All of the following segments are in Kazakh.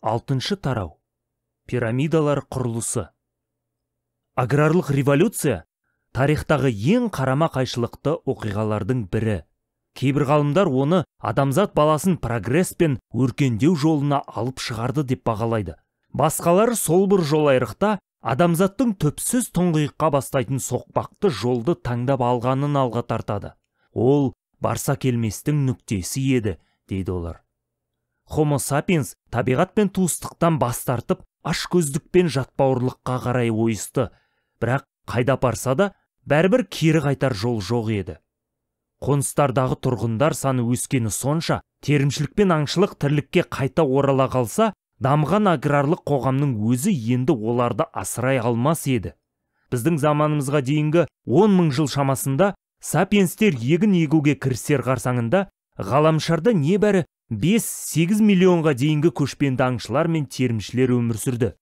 Алтыншы тарау. Пирамидалар құрылысы. Аграрлық революция тарихтағы ең қарама қайшылықты оқиғалардың бірі. Кейбір ғалымдар оны адамзат баласын прогресс пен өркендеу жолына алып шығарды деп бағалайды. Басқалары сол бір жол айрықта адамзаттың түпсіз тұңғиыққа бастайтын соқпақты жолды таңдап алғанын алға тартады. Ол барса келместің нүктесі еді, дейді олар. Homo sapiens табиғатпен туыстықтан бас тартып, ашкөздік пен жатпауырлыққа қарай ойысты. Бірақ қайда апарса да, бәрібір кері қайтар жол жоқ еді. Қоныстардағы тұрғындар саны өскені сонша, терімшілік пен аңшылық тірлікке қайта орала қалса, дамыған аграрлық қоғамның өзі енді оларды асырай алмас еді. Біздің заманымызға дейінгі 10 мың жыл шамасында сапиенстер егін егуге кірісер қарсаңында ғаламшарда небәрі 5-8 миллионға дейінгі көшпенді аңшылар мен терімшілер өмір сүрді.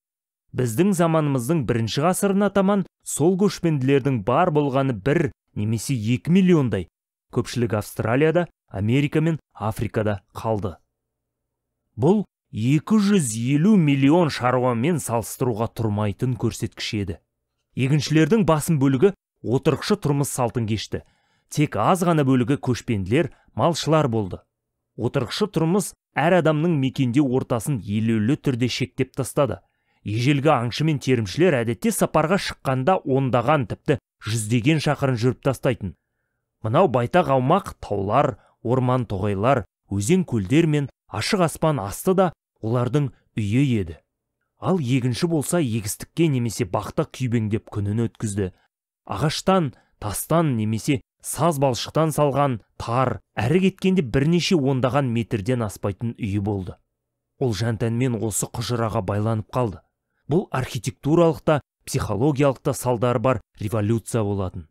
Біздің заманымыздың бірінші ғасырына таман сол көшпенділердің бар болғаны 1 немесе 2 миллиондай. Көпшілік Австралияда, Америка мен Африкада қалды. Бұл 250 миллион шаруамен салыстыруға тұрмайтын көрсеткіш еді. Егіншілердің басым бөлігі отырықшы тұрмыс салтын кешті. Тек аз ғана бөлігі көшпенділер, малшылар болды. Отырықшы тұрмыс әр адамның мекендеу ортасын елеулі түрде шектеп тастады. Ежелгі аңшы мен терімшілер әдетте сапарға шыққанда ондаған, тіпті жүздеген шақырым жүріп тастайтын. Мынау байтақ аумақ таулар, орман тоғайлар, өзен көлдер мен ашық аспан асты да олардың үйі еді. Ал егінші болса егістікке немесе бақта күйбеңдеп күнін өткізді. Ағаштан, тастан немесе саз балшықтан салған тар, әрі кеткенде бірнеше ондаған метрден аспайтын үйі болды. Ол жан-тәнмен осы құжыраға байланып қалды. Бұл архитектуралық та, психологиялық та салдары бар революция болатын.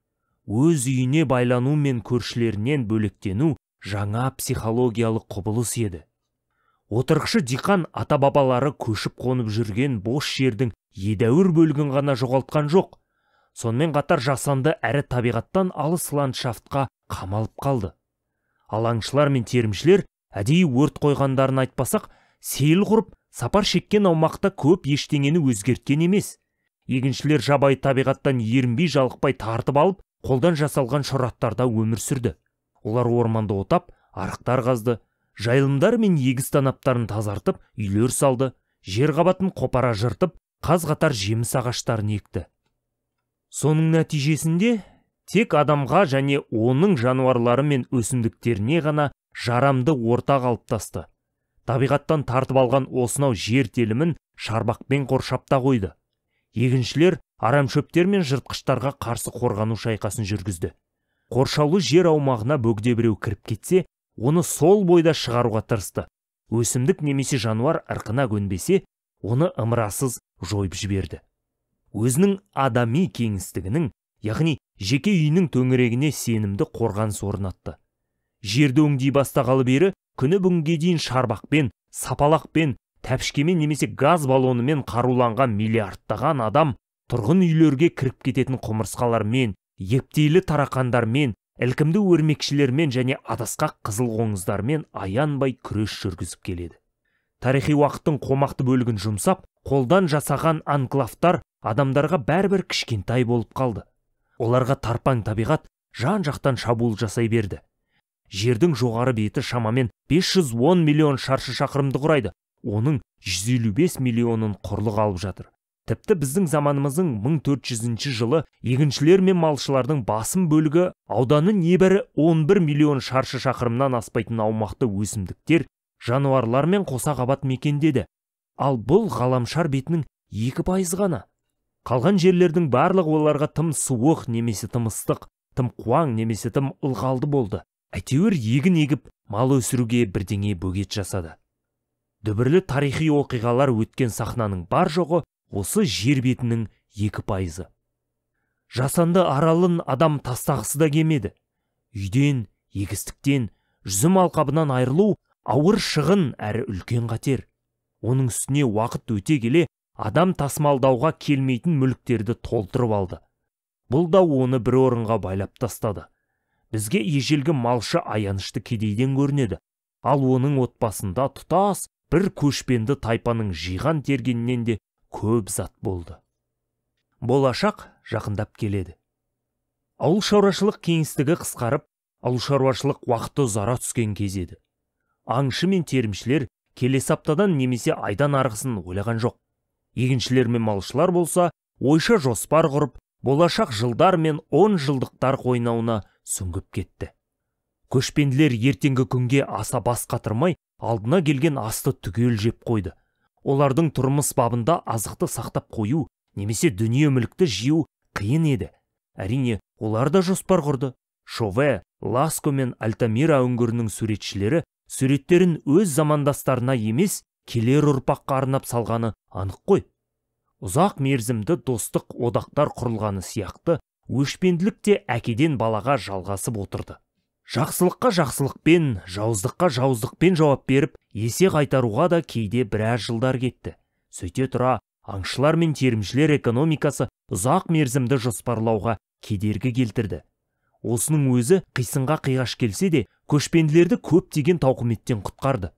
Өз үйіне байлану мен көршілерінен бөлектену жаңа психологиялық құбылыс еді. Отырықшы диқан ата-бабалары көшіп қонып жүрген бос жердің едәуір бөлігін ғана жоғалтқан жоқ. Сонымен қатар жасанды әрі табиғаттан алыс ландшафтқа қамалып қалды. Ал аңшылар мен терімшілер әдейі өрт қойғандарын айтпасақ, сейіл құрып, сапар шеккен аумақта көп ештеңені өзгерткен емес. Егіншілер жабайы табиғаттан ерінбей жалықпай тартып алып, қолдан жасалған шұраттарда өмір сүрді. Олар орманды отап, арықтар қазды, жайылымдар мен егіс танаптарын тазартып, үйлер салды, жер қабатын қопара жыртып, қаз-қатар жеміс ағаштарын екті. Соның нәтижесінде тек адамға және оның жануарлары мен өсімдіктеріне ғана жарамды орта қалыптасты. Табиғаттан тартып алған осынау жер телімін шарбақпен қоршап та қойды. Егіншілер арамшөптер мен жыртқыштарға қарсы қорғану шайқасын жүргізді. Қоршаулы жер аумағына бөгде біреу кіріп кетсе, оны сол бойда шығаруға тырысты. Өсімдік немесе жануар ырқына көнбесе, оны ымырасыз жойып жіберді. Өзінің адами кеңістігінің, яғни жеке үйінің төңірегіне сенімді қорғаныс орнатты. Жерді өңдей бастағалы бері күні бүгінге дейін шарбақпен, сапалақпен, тәпішкемен немесе газ балонымен қаруланған миллиардтаған адам тұрғын үйлерге кіріп кететін құмырсқалармен, ептейлі тарақандармен, ілкімді өрмекшілермен және адасқақ қызыл қоңыздармен аянбай күрес жүргізіп келеді. Тарихи уақыттың қомақты бөлігін жұмсап, қолдан жасаған анклавтар адамдарға бәрібір кішкентай болып қалды. Оларға тарпаң табиғат жан-жақтан шабуыл жасай берді. Жердің жоғары беті шамамен 510 миллион шаршы шақырымды құрайды. Оның 155 миллионын құрлық алып жатыр. Тіпті біздің заманымыздың 1400 жылы егіншілер мен малшылардың басым бөлігі ауданы небәрі 11 миллион шаршы шақырымнан аспайтын аумақты өсімдіктер, жануарлармен қоса қабат мекендеді. Ал бұл ғаламшар бетінің 2% ғана. Қалған жерлердің барлығы оларға тым суық немесе тым ыстық, тым қуаң немесе тым ылғалды болды. Әйтеуір егін егіп, мал өсіруге бірдеңе бөгет жасады. Дүбірлі тарихи оқиғалар өткен сахнаның бар жоғы осы жер бетінің 2%. Жасанды аралын адам тастағысы да келмеді. Үйден, егістіктен, жүзім алқабынан айырылу ауыр шығын әрі үлкен қатер. Оның үстіне уақыт өте келе адам тасымалдауға келмейтін мүліктерді толтырып алды. Бұл да оны бір орынға байлап тастады. Бізге ежелгі малшы аянышты кедейден көрінеді. Ал оның отбасында тұтас бір көшпенді тайпаның жиған тергенінен де көп зат болды. Болашақ жақындап келеді. Ауыл шаруашылық кеңістігі қысқарып, ауыл шаруашылық уақыты ұзара түскен кез еді. Аңшы мен терімшілер келесі аптадан немесе айдан арғысын ойлаған жоқ. Егіншілер мен малшылар болса, ойша жоспар құрып, болашақ жылдар мен 10 жылдықтар қойнауына сүңгіп кетті. Көшпенділер ертеңгі күнге аса бас қатырмай, алдына келген асты түгел жеп қойды. Олардың тұрмыс бабында азықты сақтап қою, немесе дүние мүлікті жию қиын еді. Әрине, олар да жоспар құрды. Шове, Ласко мен Альтамира өңгірінің суретшілері суреттерін өз замандастарына емес, келер ұрпаққа арнап салғаны анық қой. Ұзақ мерзімді достық одақтар құрылғаны сияқты, өшпенділік те әкеден балаға жалғасып отырды. Жақсылыққа жақсылықпен, жауыздыққа жауыздықпен жауап беріп, есе қайтаруға да кейде біраз жылдар кетті. Сөйте тұра, аңшылар мен терімшілер экономикасы ұзақ мерзімді жоспарлауға кедергі келтірді. Осының өзі қисынға қиғаш келсе де, көшпенділерді көптеген тауқыметтен құтқарды.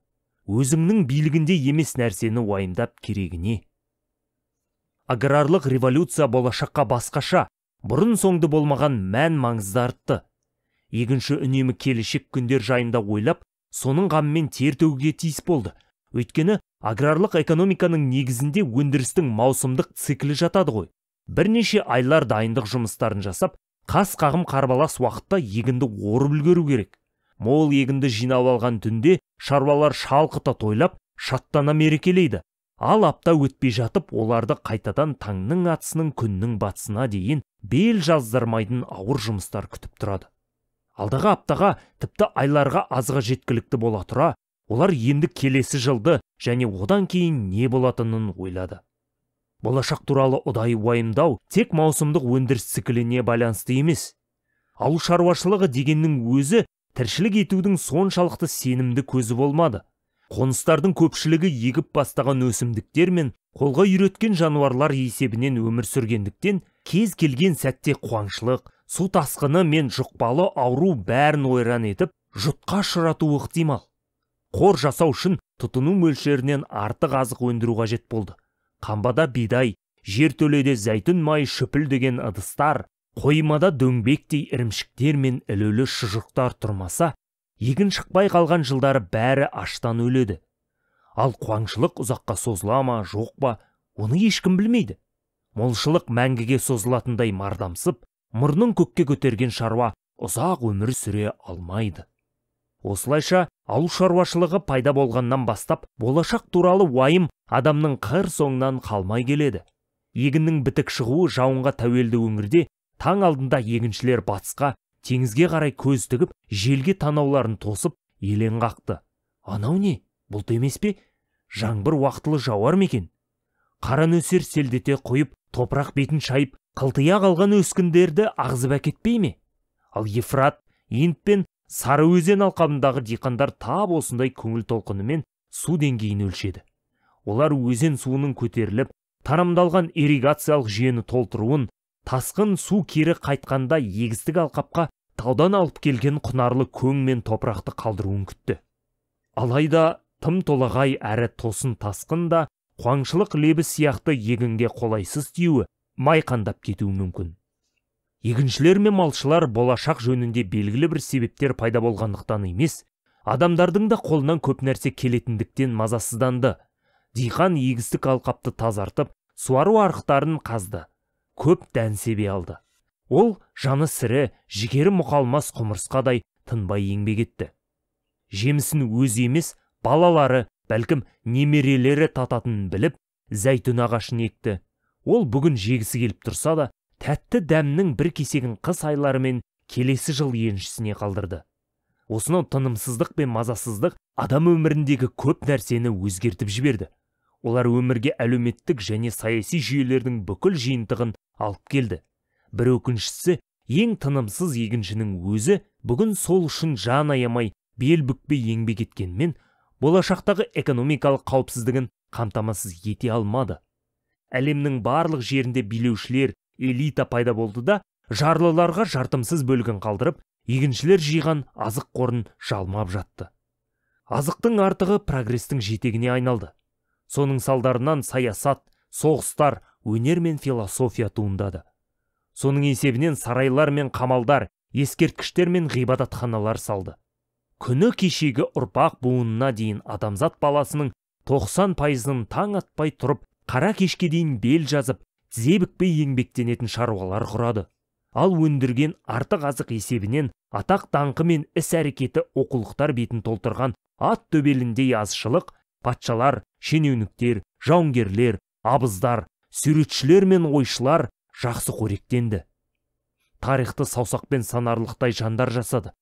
Өзіңнің билігінде емес нәрсені уайымдап керегіне. Аграрлық революция болашаққа басқаша, бұрын соңды болмаған мән маңызды артты. Егінші үнемі келешек күндер жайында ойлап, соның ғамымен тер төгуге тиіс болды. Өйткені аграрлық экономиканың негізінде өндірістің маусымдық циклі жатады ғой. Бірнеше айлар дайындық жұмыстарын жасап, қас қағым қарбалас уақытта егінді орып үлгеру керек. Мол егінді жинап алған түнде шаруалар шалқыта тойлап, шаттана мерекелейді. Ал апта өтпей жатып, оларды қайтадан таңның атысының күннің батысына дейін бел жаздырмайтын ауыр жұмыстар күтіп тұрады. Алдағы аптаға, тіпті айларға азға жеткілікті бола тұра, олар енді келесі жылды және одан кейін не болатынын ойлады. Болашақ туралы ұдайы уайымдау тек маусымдық өндіріс цикліне байланысты емес. Ауыл шаруашылығы дегеннің өзі тіршілік етудің соншалықты сенімді көзі болмады. Қоныстардың көпшілігі егіп бастаған өсімдіктер мен қолға үйреткен жануарлар есебінен өмір сүргендіктен, кез келген сәтте қуаңшылық, су тасқыны мен жұқпалы ауру бәрін ойран етіп, жұтқа ұшыратуы ықтимал. Қор жасау үшін тұтыну мөлшерінен артық азық өндіру қажет болды. Қамбада бидай, жертөледе зәйтүн майы шүпіл деген ыдыстар, қоймада дөңбектей ірімшіктер мен ілулі шұжықтар тұрмаса, егін шықпай қалған жылдары бәрі аштан өледі. Ал қуаңшылық ұзаққа созыла ма, жоқ па, оны ешкім білмейді. Молшылық мәңгіге созылатындай мардамсып, мұрнын көкке көтерген шаруа ұзақ өмір сүре алмайды. Осылайша, ауыл шаруашылығы пайда болғаннан бастап, болашақ туралы уайым адамның қыр соңынан қалмай келеді. Егіннің бітік шығуы жауынға тәуелді өңірде, таң алдында егіншілер батысқа, теңізге қарай көз тігіп, желге танауларын тосып, елең қақты. Анау не? Бұлт емес пе? Жаңбыр уақытылы жауар мекен? Қара нөсер селдете қойып, топырақ бетін шайып, қылтия қалған өскіндерді ағызып әкетпей ме? Ал Ефрат, Инд пен Сары өзен алқабындағы диқандар тап осындай көңіл толқынымен су деңгейін өлшеді. Олар өзен суының көтеріліп, тарамдалған ирригациялық жүйені толтыруын, тасқын су кері қайтқанда егістік алқапқа таудан алып келген құнарлы көң мен топырақты қалдыруын күтті. Алайда тым толағай әрі тосын тасқын да қуаңшылық лебі сияқты егінге қолайсыз тиюі майқандап кетуі мүмкін. Егіншілер мен малшылар болашақ жөнінде белгілі бір себептер пайда болғандықтан емес, адамдардың да қолынан көп нәрсе келетіндіктен мазасызданды. Диқан егістік алқапты тазартып, суару арықтарын қазды. Көп дән себе алды. Ол жаны сірі, жігері мұқалмас құмырсқадай тынбай еңбек етті. Жемісін өзі емес, балалары, бәлкім немерелері тататынын біліп, зәйтүн ағашын екті. Ол бүгін жегісі келіп тұрса да, тәтті дәмнің бір кесегін қыс айларымен келесі жыл еншісіне қалдырды. Осынау тынымсыздық пен мазасыздық адам өміріндегі көп нәрсені өзгертіп жіберді. Олар өмірге әлеуметтік және саяси жүйелердің бүкіл жиынтығын алып келді. Бір өкініштісі, ең тынымсыз егіншінің өзі бүгін сол үшін жан аямай, бел бүкпей еңбек еткенмен, болашақтағы экономикалық қауіпсіздігін қамтамасыз ете алмады. Әлемнің барлық жерінде билеушілер, элита пайда болды да, жарлыларға жартымсыз бөлігін қалдырып, егіншілер жиған азық қорын жалмап жатты. Азықтың артығы прогрестің жетегіне айналды. Соның салдарынан саясат, соғыстар, өнер мен философия туындады. Соның есебінен сарайлар мен қамалдар, ескерткіштер мен ғибадатханалар салды. Күні кешегі ұрпақ буынына дейін адамзат баласының 90%-ын таң атпай тұрып, қара кешке дейін бел жазып, тізе бүкпей еңбектенетін шаруалар құрады. Ал өндірген артық азық есебінен атақ даңқы мен іс-әрекеті оқулықтар бетін толтырған ат төбеліндей азшылық, патшалар, шенеуніктер, жауынгерлер, абыздар, суретшілер мен ойшылар жақсы қоректенді. Тарихты саусақпен санарлықтай жандар жасады.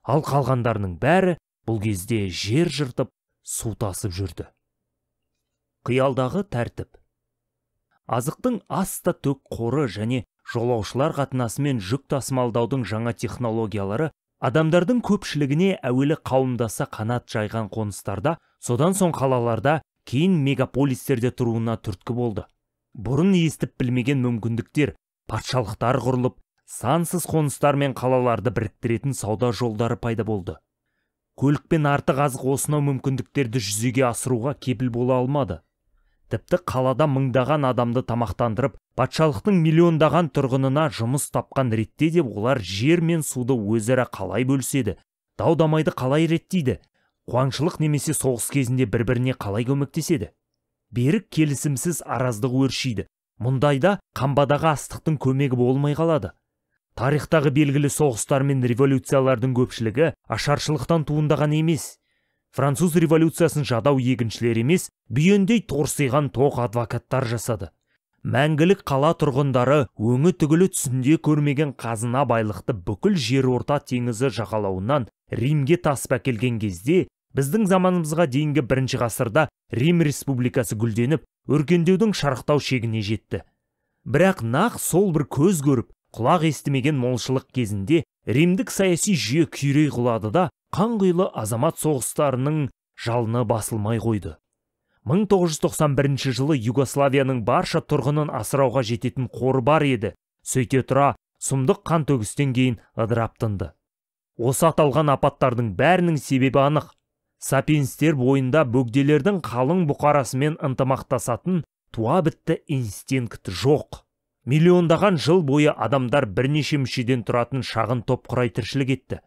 Ал қалғандарының бәрі бұл кезде жер жыртып, су тасып жүрді. Қиялдағы тәртіп. Азықтың аста төк қоры және жолаушылар қатынасы мен жүк тасымалдаудың жаңа технологиялары адамдардың көпшілігіне әуелі қауымдаса қанат жайған қоныстарда, содан соң қалаларда, кейін мегаполистерде тұруына түрткі болды. Бұрын естіп білмеген мүмкіндіктер, патшалықтар құрылып, сансыз қоныстар мен қалаларды біріктіретін сауда жолдары пайда болды. Көлікпен артық азық осынау мүмкіндіктерді жүзеге асыруға кепіл бола алмады. Тіпті қалада мыңдаған адамды тамақтандырып, патшалықтың миллиондаған тұрғынына жұмыс тапқан ретте де олар жер мен суды өзара қалай бөліседі, дау-дамайды қалай реттейді, қуаңшылық немесе соғыс кезінде бір-біріне қалай көмектеседі. Берік келісімсіз араздық өршиді. Мұндайда қамбадағы астықтың көмегі болмай қалады. Тарихтағы белгілі соғыстар мен революциялардың көпшілігі ашаршылықтан туындаған емес. Француз революциясын жадау егіншілер емес, бүйендей торсиған тоқ адвокаттар жасады. Мәңгілік қала тұрғындары өңі түгілі түсінде көрмеген қазына байлықты бүкіл жер орта теңізі жағалауынан Римге тасып әкелген кезде, біздің заманымызға дейінгі 1-ші ғасырда Рим республикасы гүлденіп, өркендеудің шарықтау шегіне жетті. Бірақ нақ сол бір көз көріп, құлақ естімеген молшылық кезінде Римдік саяси жүйе күйрей құлады да, қанқұйлы азамат соғыстарының жалыны басылмай қойды. 1991 жылы Югославияның барша тұрғынын асырауға жететін қоры бар еді. Сөйте тұра, сұмдық қан төгістен кейін ыдырап тынды. Осы аталған апаттардың бәрінің себебі анық. Сапиенстер бойында бөгделердің қалың бұқарасымен ынтымақтасатын туа бітті инстинкт жоқ. Миллиондаған жыл бойы адамдар бірнеше мүшеден тұратын шағын топ құрай тіршілік етті.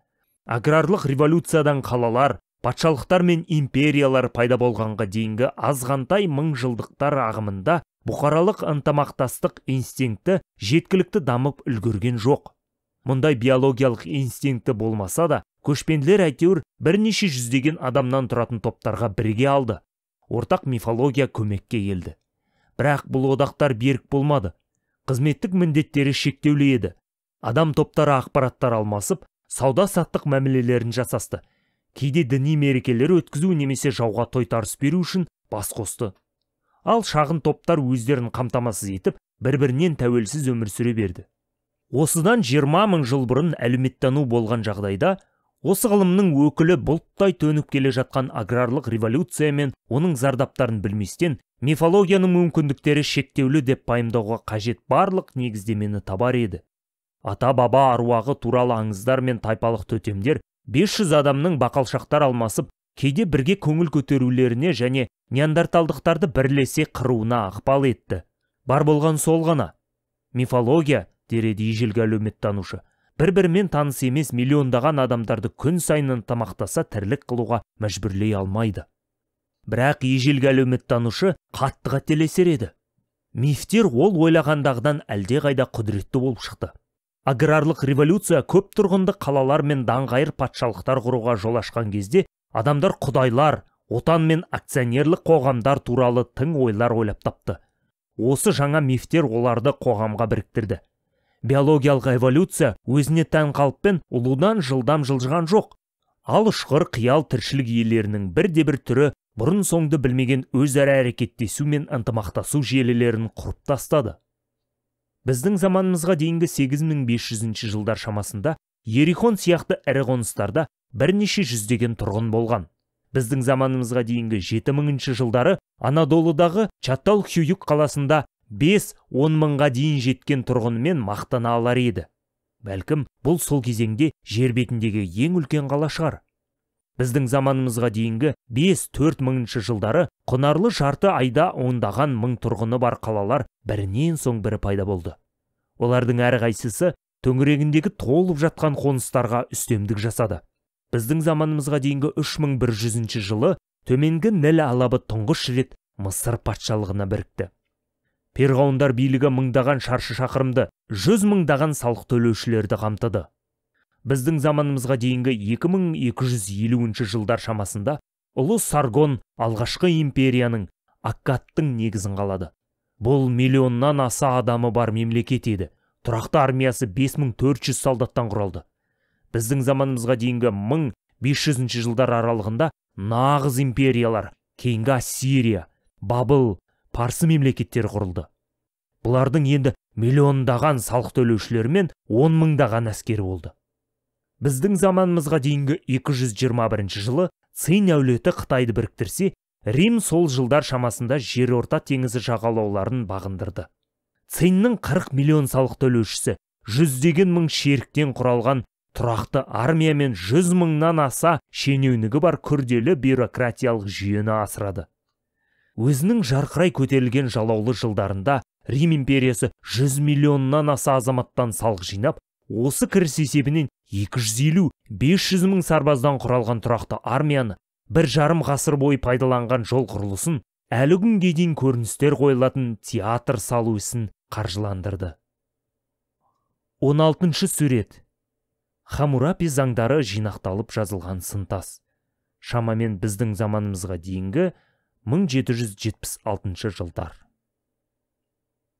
Аграрлық революциядан қалалар, патшалықтар мен империялар пайда болғанға дейінгі азғантай мыңжылдықтар ағымында бұқаралық ынтымақтастық инстинкті жеткілікті дамып үлгерген жоқ. Мұндай биологиялық инстинкті болмаса да, көшпенділер әйтеуір бірнеше жүздеген адамнан тұратын топтарға бірге алды. Ортақ мифология көмекке келді. Бірақ бұл одақтар берік болмады. Қызметтік міндеттері шектеулі еді. Адам топтары ақпараттар алмасып, сауда-саттық мәмілелерін жасасты. Кейде діни мерекелер өткізу немесе жауға тойтарыс беру үшін бас қосты. Ал шағын топтар өздерін қамтамасыз етіп, бір-бірінен тәуелсіз өмір сүре берді. Осыдан 20 мың жыл бұрын әлеуметтану болған жағдайда, осы ғылымның өкілі бұлттай төніп келе жатқан аграрлық революция мен оның зардаптарын білместен, мифологияның мүмкіндіктері шектеулі деп пайымдауға қажет барлық негіздемені табар еді. Ата-баба аруағы туралы аңыздар мен тайпалық төтемдер 500 адамның бақалшақтар алмасып, кейде бірге көңіл көтерулеріне және неандерталдықтарды бірлесе қыруына ықпал етті. Бар болған сол ғана. Мифология, дереді ежелгі әлеуметтанушы, бір-бірімен таныс емес миллиондаған адамдарды күн сайын ынтымақтаса тірлік қылуға мәжбүрлей алмайды. Бірақ ежелгі әлеуметтанушы қатты қателесер еді. Мифтер ол ойлағандағыдан әлдеқайда құдіретті болып шықты. Аграрлық революция көп тұрғынды қалалар мен даңғайыр патшалықтар құруға жол ашқан кезде адамдар құдайлар, отан мен акционерлік қоғамдар туралы тың ойлар ойлап тапты. Осы жаңа мифтер оларды қоғамға біріктірді. Биологиялық эволюция өзіне тән қалыппен ұлудан жылдам жылжыған жоқ. Ал ұшқыр қиял тіршілік иелерінің бірде-бір түрі бұрын соңды білмеген өзара әрекеттесу мен ынтымақтасу желілерін құрып тастады. Біздің заманымызға дейінгі 8500 жылдар шамасында Ерихон сияқты ірі қоныстарда бірнеше жүздеген тұрғын болған. Біздің заманымызға дейінгі 7000 жылдары Анадолудағы Чаттал-Хююк қаласында 5-10 мыңға дейін жеткен тұрғынымен мақтана алар еді. Бәлкім, бұл сол кезеңде жер бетіндегі ең үлкен қала шығар. Біздің заманымызға дейінгі 5-4 мыңыншы жылдары құнарлы жарты айда ондаған мың тұрғыны бар қалалар бірінен соң бірі пайда болды. Олардың әрқайсысы төңірегіндегі толып жатқан қоныстарға үстемдік жасады. Біздің заманымызға дейінгі 3100 жылы төменгі Ніл алабы тұңғыш рет Мысыр патшалығына бірікті. Перғауындар билігі мыңдаған шаршы шақырымды, 100 мыңдаған салық төлеушілерді қамтыды. Біздің заманымызға дейінгі 2250 жылдар шамасында ұлы Саргон алғашқы империяның Аккадтың негізін қалады. Бұл миллионнан аса адамы бар мемлекет еді. Тұрақты армиясы 5400 солдаттан құралды. Біздің заманымызға дейінгі 1500 жылдар аралығында нағыз империялар, кейінгі Ассирия, Бабыл, Парсы мемлекеттері құрылды. Бұлардың енді миллиондаған салық төлеушілері мен 10 мыңдаған әскері болды. Біздің заманымызға дейінгі 221 жылы Цинь әулеті Қытайды біріктірсе, Рим сол жылдар шамасында жерорта теңізі жағалауларын бағындырды. Циньнің 40 миллион салық төлеушісі, 100-деген мың шеріктен құралған тұрақты армия мен 100 мыңнан аса шенеунігі бар күрделі бюрократиялық жүйені асырады. Өзінің жарқырай көтерілген жалаулы жылдарында Рим империясы 100 миллионнан аса азаматтан салық жинап, осы кіріс есебінен 250-500 мың сарбаздан құралған тұрақты армияны, 1,5 ғасыр бойы пайдаланған жол құрылысын, әлі күнге дейін көріністер қойылатын театр салу ісін қаржыландырды. 16-шы сурет. Хаммурапи заңдары жинақталып жазылған сынтас. Шамамен біздің заманымызға дейінгі 1776 жылдар.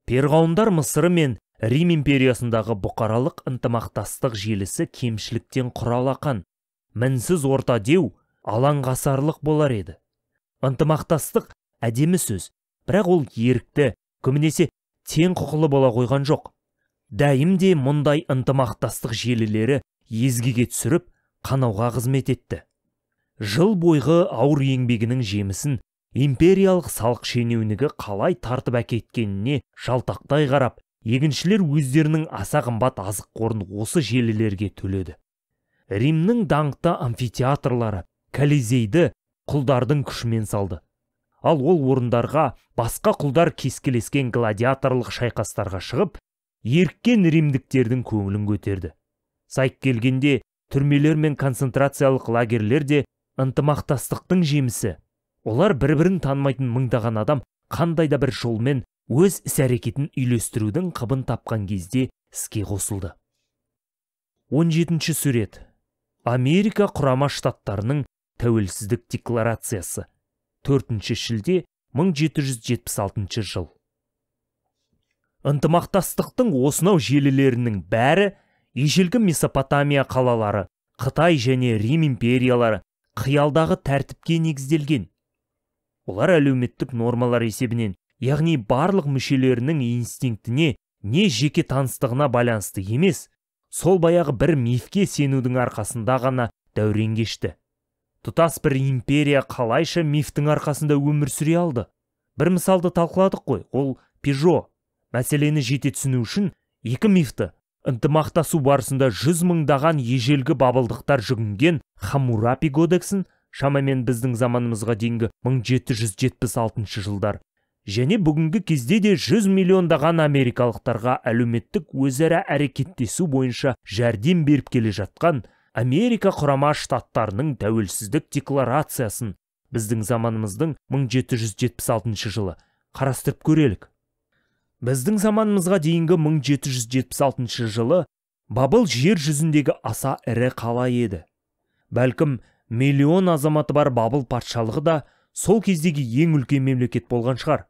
Перғауындар Мысыры мен Рим империясындағы бұқаралық ынтымақтастық желісі кемшіліктен құралақан, мінсіз орта деу алаңғасарлық болар еді. Ынтымақтастық әдемі сөз, бірақ ол ерікті, көбінесе тең құқылы бола қойған жоқ. Дәйімде мұндай ынтымақтастық желілері езгіге түсіріп, қанауға қызмет етті. Жыл бойғы ауыр еңбегінің жемісін империялық салық шенеунігі қалай тартып әкеткеніне жалтақтай қарап, егіншілер өздерінің аса қымбат азық қорын осы желілерге төледі. Римнің даңқты амфитеатрлары Колизейді құлдардың күшімен салды. Ал ол орындарға басқа құлдар кескілескен гладиаторлық шайқастарға шығып, еріккен римдіктердің көңілін көтерді. Сайып келгенде түрмелер мен концентрациялық лагерлер де ынтымақтастықтың жемісі. Олар бір-бірін танымайтын мыңдаған адам қандай да бір жолмен өз іс-әрекетін үйлестірудің қыбын тапқан кезде іске қосылды. 17-ші сурет. Америка құрама штаттарының тәуелсіздік декларациясы. 4 шілде 1776 жыл. Ынтымақтастықтың осынау желілерінің бәрі ежелгі Месопотамия қалалары, Қытай және Рим империялары қиялдағы тәртіпке негізделген. Олар әлеуметтік нормалар есебінен, яғни барлық мүшелерінің инстинктіне не жеке таныстығына байланысты емес, сол баяғы бір мифке сенудің арқасында ғана дәурен кешті. Тұтас бір империя қалайша мифтің арқасында өмір сүре алды? Бір мысалды талқыладық қой, ол Пежо. Мәселені жете түсіну үшін екі мифті ынтымақтасу барысында 100 мыңдаған ежелгі бабылдықтар жүгінген Хаммурапи кодексін, шамамен біздің заманымызға дейінгі 1776 жылдар, және бүгінгі кезде де 100 миллиондаған америкалықтарға әлеуметтік өзара әрекеттесу бойынша жәрдем беріп келе жатқан Америка құрама штаттарының тәуелсіздік декларациясын біздің заманымыздың 1776 жылы қарастырып көрелік. Біздің заманымызға дейінгі 1776 жылы Бабыл жер жүзіндегі аса ірі қала еді. Бәлкім, миллион азаматы бар Бабыл патшалығы да сол кездегі ең үлкен мемлекет болған шығар.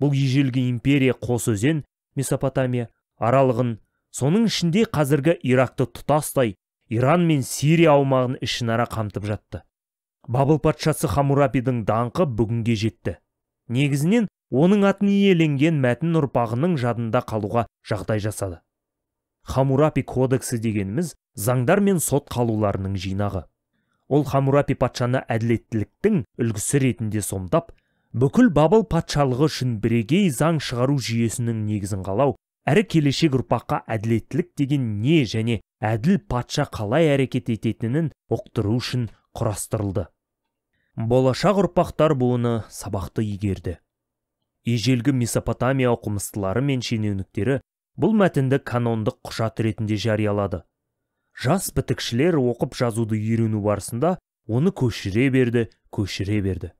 Бұл ежелгі империя қос өзен, Месопотамия, аралығын, соның ішінде қазіргі Иракты тұтастай, Иран мен Сирия аумағын ішінара қамтып жатты. Бабыл патшасы Хаммурапидің даңқы бүгінге жетті. Негізінен оның атын иеленген мәтін ұрпағының жадында қалуға жағдай жасады. Хаммурапи кодексі дегеніміз заңдар мен сот қалуларының жинағы. Ол Хаммурапи патшаны әділеттіліктің үлгісі ретінде сомдап, бүкіл Бабыл патшалығы үшін бірегей заң шығару жүйесінің негізін қалау, әрі келешек ұрпаққа әділеттілік деген не және әділ патша қалай әрекет ететінін ұқтыру үшін құрастырылды. Болашақ ұрпақтар буыны сабақты игерді. Ежелгі Месопотамия оқымыстылары мен шенеуніктері бұл мәтінді канондық құжат ретінде жариялады. Жас бітікшілер оқып жазуды үйрену барысында оны көшіре берді.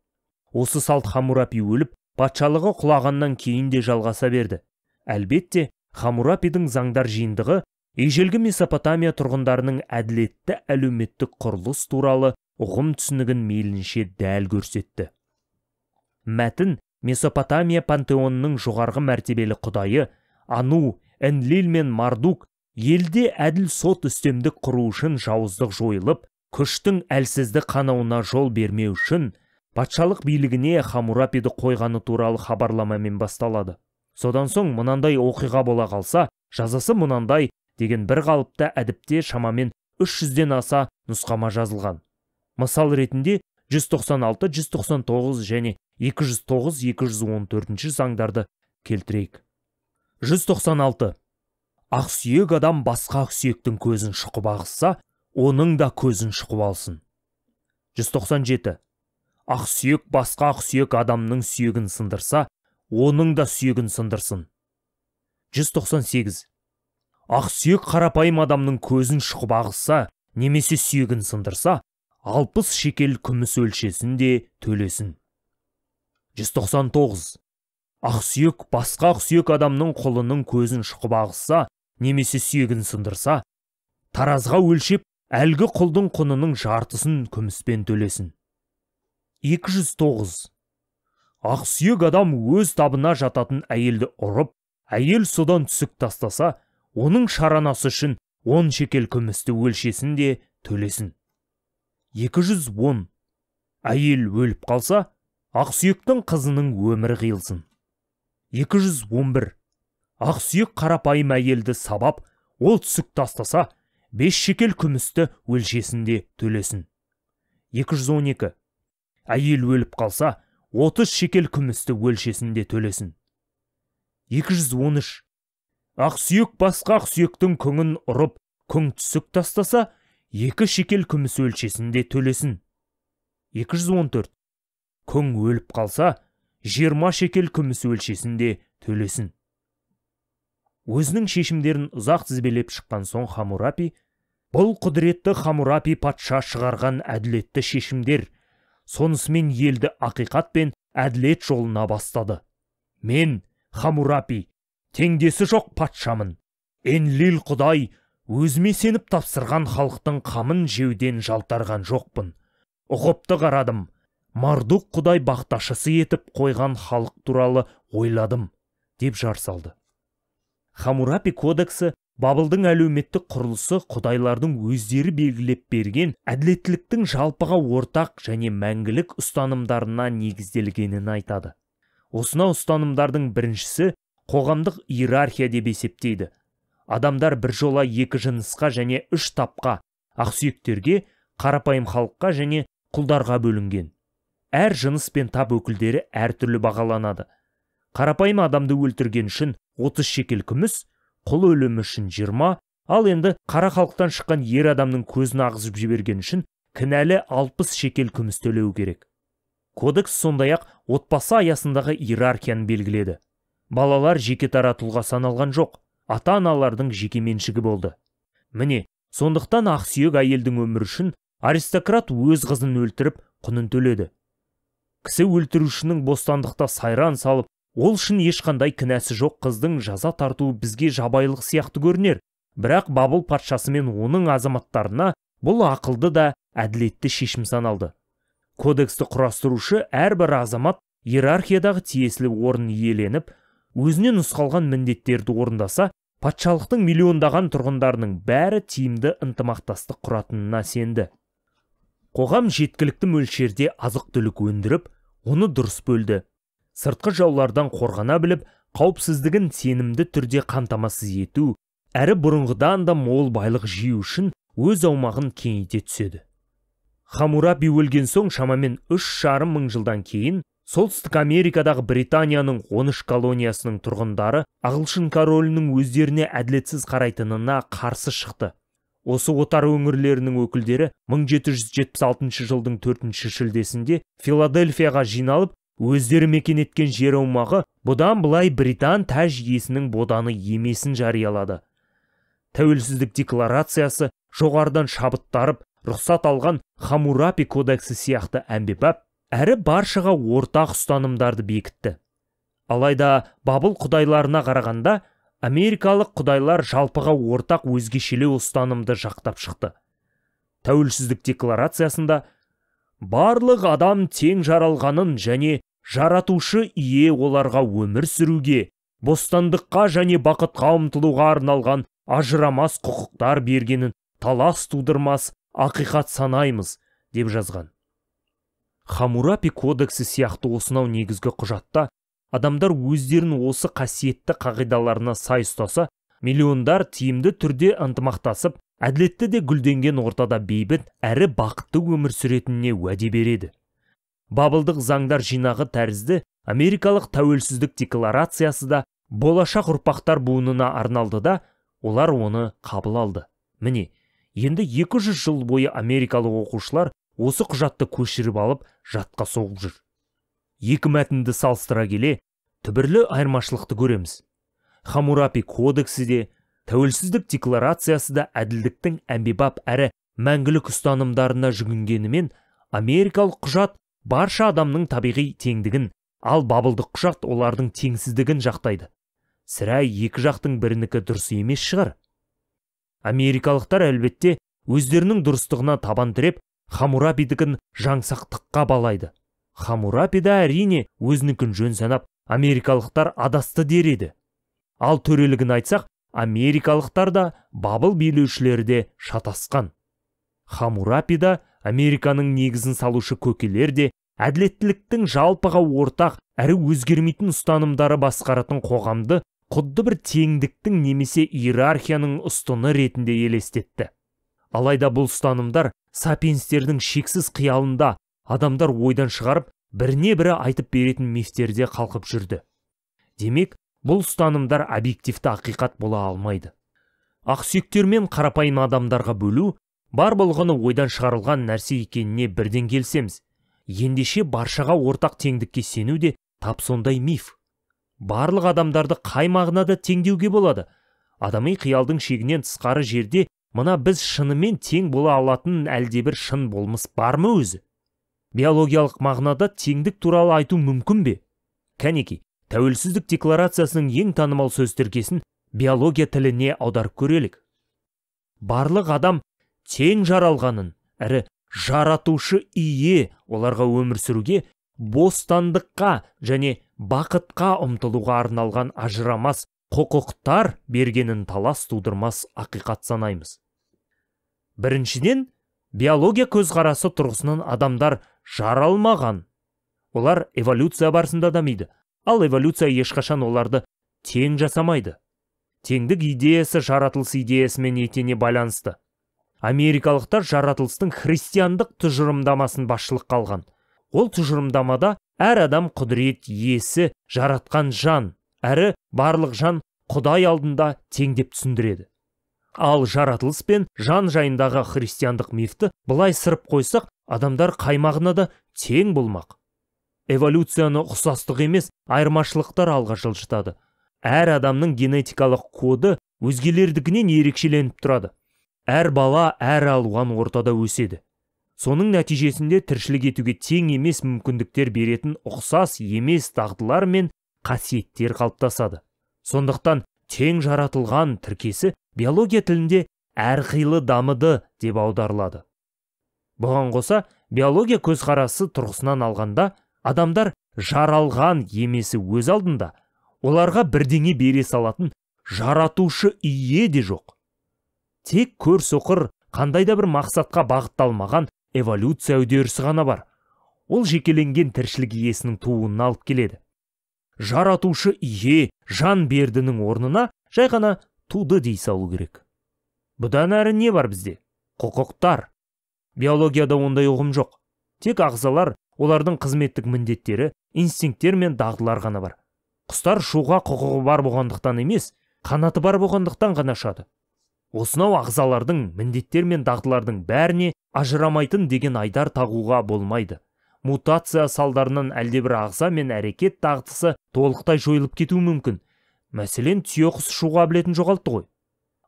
Осы салт Хаммурапи өліп, патшалығы құлағаннан кейін де жалғаса берді. Әлбетте, Хаммурапидің заңдар жиынтығы ежелгі Месопотамия тұрғындарының әділетті әлеуметтік құрылыс туралы ұғым түсінігін мейлінше дәл көрсетті. Мәтін Месопотамия пантеонының жоғарғы мәртебелі құдайы Ану, Энлил мен Мардук елде әділ сот үстемдік құру үшін жауыздық жойылып, күштің әлсізді қанауына жол бермеу үшін патшалық билігіне Хаммурапиді қойғаны туралы хабарламамен басталады. Содан соң мынандай оқиға бола қалса, жазасы мынандай деген бір қалыпта әдіпте шамамен 300-ден аса нұсқама жазылған. Мысал ретінде 196, 199 және 209-214 заңдарды келтірейік. 196. Ақсүйек адам басқа ақсүйектің көзін шұқып ағызса, оның да көзін шұқып алсын. 197. Ақсүйек басқа ақсүйек адамның сүйегін сындырса, оның да сүйегін сындырсын. 198. Ақсүйек қарапайым адамның көзін шұқып ағызса, немесе сүйегін сындырса, 60 шекел күміс өлшесін де төлесін. 199. Ақсүйек басқа ақсүйек адамның қолының көзін шұқып ағызса, немесе сүйегін сындырса, таразға өлшеп, әлгі құлдың құнының жартысын күміспен төлесін. 209. Ақсүйек адам өз табына жататын әйелді ұрып, әйел содан түсік тастаса, оның шаранасы үшін 10 шекел күмісті өлшесін де төлесін. 210. Әйел өліп қалса, ақсүйектің қызының өмірі қиылсын. 211. Ақсүйек қарапайым әйелді сабап, ол түсік тастаса, 5 шекел күмісті өлшесінде төлесін. 212. Әйел өліп қалса, 30 шекел күмісті өлшесінде төлесін. 213. Ақсүйек басқа ақсүйектің күңін ұрып, күң түсік тастаса, 2 шекел күміс өлшесінде төлесін. 214. Күң өліп қалса, 20 шекел күміс өлшесінде төлесін. Өзінің шешімдерін ұзақ тізбелеп шыққан соң Хаммурапи, бұл құдіретті Хаммурапи патша шығарған әділетті шешімдер, сонысымен елді ақиқат пен әділет жолына бастады. Мен, Хаммурапи, теңдесі жоқ патшамын. Энлил құдай, өзіме сеніп тапсырған халықтың қамын жеуден жалтарған жоқпын. Ұғыпты қарадым. Мардук құдай бақташысы етіп қойған халық туралы ойладым, деп жар салды. Хаммурапи кодексі Бабылдың әлеуметтік құрылысы құдайлардың өздері белгілеп берген әділеттіліктің жалпыға ортақ және мәңгілік ұстанымдарына негізделгенін айтады. Осынау ұстанымдардың біріншісі қоғамдық иерархия деп есептейді. Адамдар бір жола 2 жынысқа және 3 тапқа, ақсүйектерге, қарапайым халыққа және құлдарға бөлінген. Әр жыныс пен тап өкілдері әртүрлі бағаланады. Қарапайым адамды өлтірген үшін 30 шекел күміс, құл өлімі үшін 20, ал енді қара халықтан шыққан ер адамның көзін ағызып жіберген үшін кінәлі 60 шекел күміс төлеу керек. Кодекс сондай-ақ отбасы аясындағы иерархияны белгіледі. Балалар жеке дара тұлға саналған жоқ, ата-аналардың жеке меншігі болды. Міне, сондықтан ақсүйек әйелдің өмірі үшін аристократ өз қызын өлтіріп, құнын төледі. Кісі өлтірушінің бостандықта сайран салып, ол үшін ешқандай кінәсі жоқ қыздың жаза тартуы бізге жабайылық сияқты көрінер. Бірақ Бабыл патшасы мен оның азаматтарына бұл ақылды да әділетті шешім саналды. Кодексті құрастырушы әрбір азамат иерархиядағы тиесілі орын иеленіп, өзіне нұсқалған міндеттерді орындаса, патшалықтың миллиондаған тұрғындарының бәрі тиімді ынтымақтастық құратынына сенді. Қоғам жеткілікті мөлшерде азық-түлік өндіріп, оны дұрыс бөлді. Сыртқы жаулардан қорғана біліп, қауіпсіздігін сенімді түрде қамтамасыз ету, әрі бұрынғыдан да мол байлық жию үшін өз аумағын кеңейте түседі. Хаммурапи өлген соң шамамен 3,5 мың жылдан кейін Солтүстік Америкадағы Британияның 13 колониясының тұрғындары ағылшын королінің өздеріне әділетсіз қарайтынына қарсы шықты. Осы отар өңірлерінің өкілдері 1776 жылдың 4 шілдесінде Филадельфияға жиналып, өздері мекен еткен жер аумағы бұдан былай Британ тәж иесінің боданы емесін жариялады. Тәуелсіздік декларациясы жоғарыдан шабыттарып, рұқсат алған Хаммурапи кодексі сияқты әмбебап, әрі баршаға ортақ ұстанымдарды бекітті. Алайда Бабыл құдайларына қарағанда, америкалық құдайлар жалпыға ортақ өзгешелеу ұстанымды жақтап шықты. Тәуелсіздік декларациясында барлық адам тең жаралғанын және жаратушы ие оларға өмір сүруге, бостандыққа және бақытқа ұмтылуға арналған ажырамас құқықтар бергенін талас тудырмас ақиқат санаймыз, деп жазған. Хаммурапи кодексі сияқты осынау негізгі құжатта адамдар өздерін осы қасиетті қағидаларына сай ұстаса, миллиондар тиімді түрде ынтымақтасып, әділетті де гүлденген ортада бейбіт әрі бақытты өмір сүретініне уәде береді. Бабылдық заңдар жинағы тәрізді америкалық тәуелсіздік декларациясы да болашақ ұрпақтар буынына арналды да, олар оны қабыл алды. Міне, енді 200 жыл бойы америкалық оқушылар осы құжатты көшіріп алып жатқа соғып жүр. Екі мәтінді салыстыра келе, түбірлі айырмашылықты көреміз. Хаммурапи кодексі де, тәуелсіздік декларациясы да әділдіктің әмбебап әрі мәңгілік ұстанымдарына жүгінгенімен, америкалық құжат барша адамның табиғи теңдігін, ал бабылдық құжат олардың теңсіздігін жақтайды. Сірә екі жақтың бірінікі дұрыс емес шығар. Америкалықтар әлбетте өздерінің дұрыстығына табан тіреп, Хаммурапидікін жаңсақтыққа балайды. Хаммурапи да әрине өзінікін жөн санап, америкалықтар адасты дер еді. Ал төрелігін айтсақ, америкалықтар да Бабыл билеушілері де шатасқан. Хаммурапи да Американың негізін салушы көкелер де әділеттіліктің жалпыға ортақ әрі өзгермейтін ұстанымдары басқаратын қоғамды құдды бір теңдіктің немесе иерархияның ұстыны ретінде елестетті. Алайда бұл ұстанымдар сапиенстердің шексіз қиялында адамдар ойдан шығарып, біріне-бірі айтып беретін мифтерде қалқып жүрді. Демек, бұл ұстанымдар объективті ақиқат бола алмайды. Ақсүйектер мен қарапайым адамдарға бөлу, бар болғаны ойдан шығарылған нәрсе екеніне бірден келсеміз, ендеше баршаға ортақ теңдікке сену де тап сондай миф. Барлық адамдарды қай мағынада теңдеуге болады? Адами қиялдың шегінен тысқары жерде мына біз шынымен тең бола алатын әлдебір шын болмыс бар ма өзі? Биологиялық мағынада теңдік туралы айту мүмкін бе? Кәнеки, тәуелсіздік декларациясының ең танымал сөз тіркесін биология тіліне аударып көрелік. Барлық адам тең жаралғанын, әрі жаратушы ие оларға өмір сүруге, бостандыққа және бақытқа ұмтылуға арналған ажырамас құқықтар бергенін талас тудырмас ақиқат санаймыз. Біріншіден, биология көзқарасы тұрғысынан адамдар жаралмаған. Олар эволюция барысында дамиды, ал эволюция ешқашан оларды тең жасамайды. Теңдік идеясы жаратылыс идеясымен етене байланысты. Америкалықтар жаратылыстың христиандық тұжырымдамасын басшылыққа алған. Ол тұжырымдамада әр адам құдірет иесі жаратқан жан, әрі барлық жан Құдай алдында тең деп түсіндіреді. Ал жаратылыс пен жан жайындағы христиандық мифті былай сырып қойсақ, адамдар қай мағынада тең болмақ. Эволюцияны ұқсастық емес, айырмашылықтар алға жылжытады. Әр адамның генетикалық коды өзгелердікінен ерекшеленіп тұрады. Әр бала әр алуан ортада өседі. Соның нәтижесінде тіршілік етуге тең емес мүмкіндіктер беретін ұқсас емес дағдылар мен қасиеттер қалыптасады. Сондықтан тең жаратылған тіркесі биология тілінде әрқилы дамыды деп аударылады. Бұған қоса, биология көзқарасы тұрғысынан алғанда, адамдар жаралған емесі өз алдында, оларға бірдеңе бере салатын жаратушы ие де жоқ. Тек көрсоқыр қандай да бір мақсатқа бағытталмаған эволюция үдерісі ғана бар. Ол жекеленген тіршілік иесінің туынына алып келеді. Жаратушы ие жан бердінің орнына жай ғана туды дей салу керек. Бұдан әрі не бар бізде? Құқықтар. Биологияда ондай ұғым жоқ. Тек ағзалар, олардың қызметтік міндеттері, инстинкттер мен дағдылар ғана бар. Құстар ұшуға құқығы бар болғандықтан емес, қанаты бар болғандықтан ғана ұшады. Осынау ағзалардың, міндеттер мен дағдылардың бәріне ажырамайтын деген айдар тағуға болмайды. Мутация салдарынан әлдебір ағза мен әрекет дағдысы толықтай жойылып кетуі мүмкін. Мәселен, түйеқұс ұшу қабілетін жоғалтты ғой.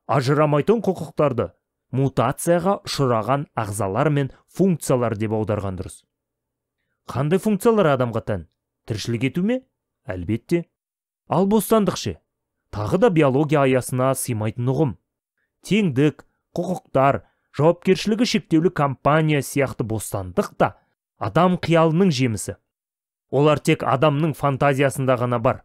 Ажырамайтын құқықтарды мутацияға ұшыраған ағзалар мен функциялар деп аударған дұрыс. Қандай функциялар адамға тән? Тіршілік ету ме? Әлбетте. Ал бостандық ше? Тағы да биология аясына сыймайтын ұғым. Теңдік, құқықтар, жауапкершілігі шектеулі компания сияқты бостандық та адам қиялының жемісі. Олар тек адамның фантазиясында ғана бар.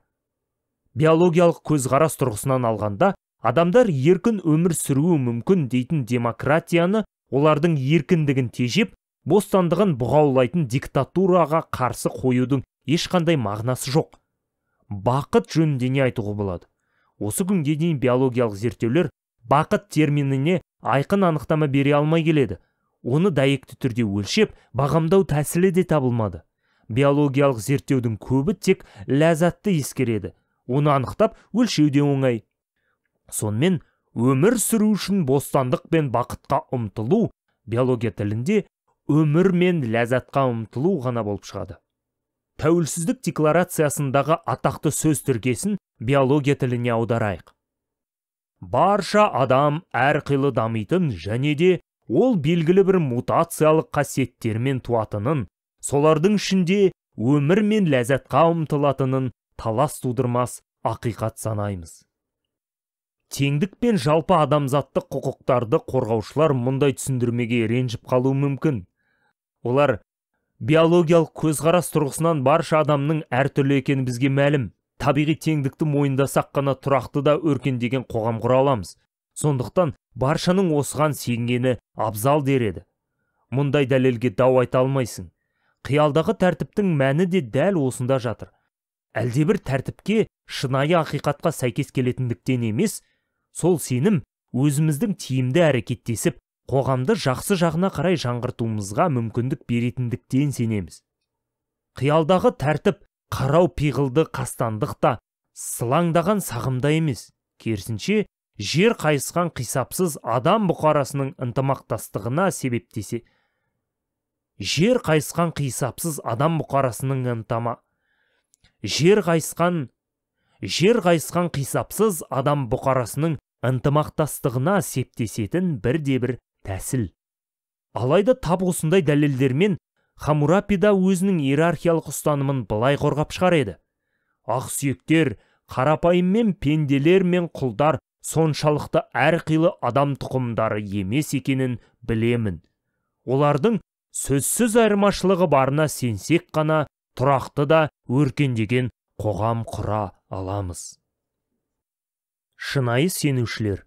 Биологиялық көзқарас тұрғысынан алғанда, адамдар еркін өмір сүруі мүмкін дейтін демократияны, олардың еркіндігін тежеп, бостандығын бұғаулайтын диктатураға қарсы қоюдың ешқандай мағынасы жоқ. Бақыт жөнінде не айтуға болады? Осы күнге дейін биологиялық зерттеулер бақыт терминіне айқын анықтама бере алмай келеді. Оны дәйекті түрде өлшеп, бағамдау тәсілі де табылмады. Биологиялық зерттеудің көбі тек ләззатты ескереді. Оны анықтап, өлшеу де оңай. Сонымен, өмір сүру үшін бостандық пен бақытқа ұмтылу биология тілінде өмір мен ләззатқа ұмтылу ғана болып шығады. Тәуелсіздік декларациясындағы атақты сөз тіркесін биология тіліне аударайық. Барша адам әрқилы дамитын және де ол белгілі бір мутациялық қасиеттермен туатынын, солардың ішінде өмір мен ләззатқа ұмтылатынын талас тудырмас ақиқат санаймыз. Теңдік пен жалпы адамзаттық құқықтарды қорғаушылар мұндай түсіндірмеге ренжіп қалуы мүмкін. Олар биологиялық көзқарас тұрғысынан барша адамның әртүрлі екені бізге мәлім. Табиғи теңдікті мойындасақ қана тұрақты да өркендеген қоғам құра аламыз. Сондықтан баршаның осыған сенгені абзал дер еді. Мұндай дәлелге дау айта алмайсың. Қиялдағы тәртіптің мәні де дәл осында жатыр. Әлдебір тәртіпке шынайы ақиқатқа сәйкес келетіндіктен емес, сол сенім өзіміздің тиімді әрекеттесіп, қоғамды жақсы жағына қарай жаңғыртуымызға мүмкіндік беретіндіктен сенеміз. Қиялдағы тәртіп қарау пиғылды қастандық та, сылаңдаған сағымда емес. Керісінше, жер қайысқан қисапсыз адам бұқарасының ынтымақтастығына себептесе. Жер қайысқан қисапсыз адам бұқарасының ынтымақтастығына септесетін бірде-бір тәсіл. Алайда тап осындай дәлелдермен Хамурапи да өзінің иерархиялық ұстанымын былай қорғап шығар еді. Ақсүйектер, қарапайым мен пенделер мен құлдар соншалықты әрқилы адам тұқымдары емес екенін білемін. Олардың сөзсіз айырмашылығы барына сенсек қана тұрақты да өркендеген қоғам құра аламыз. Шынайы сенушілер.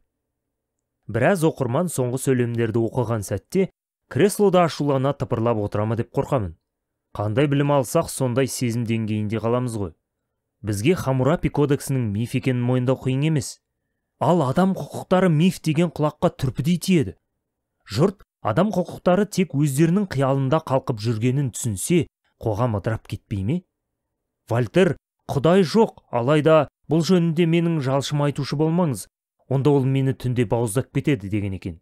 Біраз оқырман соңғы сөйлемдерді оқыған сәтте креслода ашулана тыпырлап отырама деп қорқамын. Қандай білім алсақ, сондай сезім деңгейінде қаламыз ғой. Бізге Хамурапи кодексінің миф екенін мойындау қиын емес. Ал адам құқықтары миф деген құлаққа түрпідей тиеді. Жұрт адам құқықтары тек өздерінің қиялында қалқып жүргенін түсінсе, қоғам ыдырап кетпей ме? Вольтер, Құдай жоқ, алайда бұл жөнінде менің жалшым айтушы болмаңыз, онда ол мені түнде бауыздап кетеді деген екен.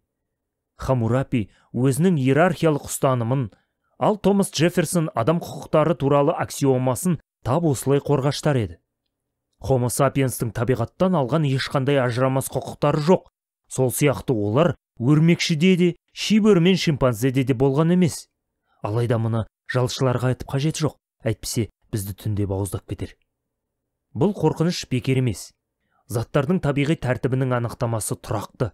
Хамурапи өзінің иерархиялық ұстанымын, ал Томас Джефферсон адам құқықтары туралы аксиомасын тап осылай қорғаштар еді. Homo sapienстің табиғаттан алған ешқандай ажырамас құқықтары жоқ. Сол сияқты олар өрмекшіде де, шибөр мен шимпанзеде де болған емес. Алайда мұны жалшыларға айтып қажет жоқ, әйтпесе бізді түнде бауыздап кетер. Бұл қорқыныш бекер емес. Заттардың табиғи тәртібінің анықтамасы тұрақты.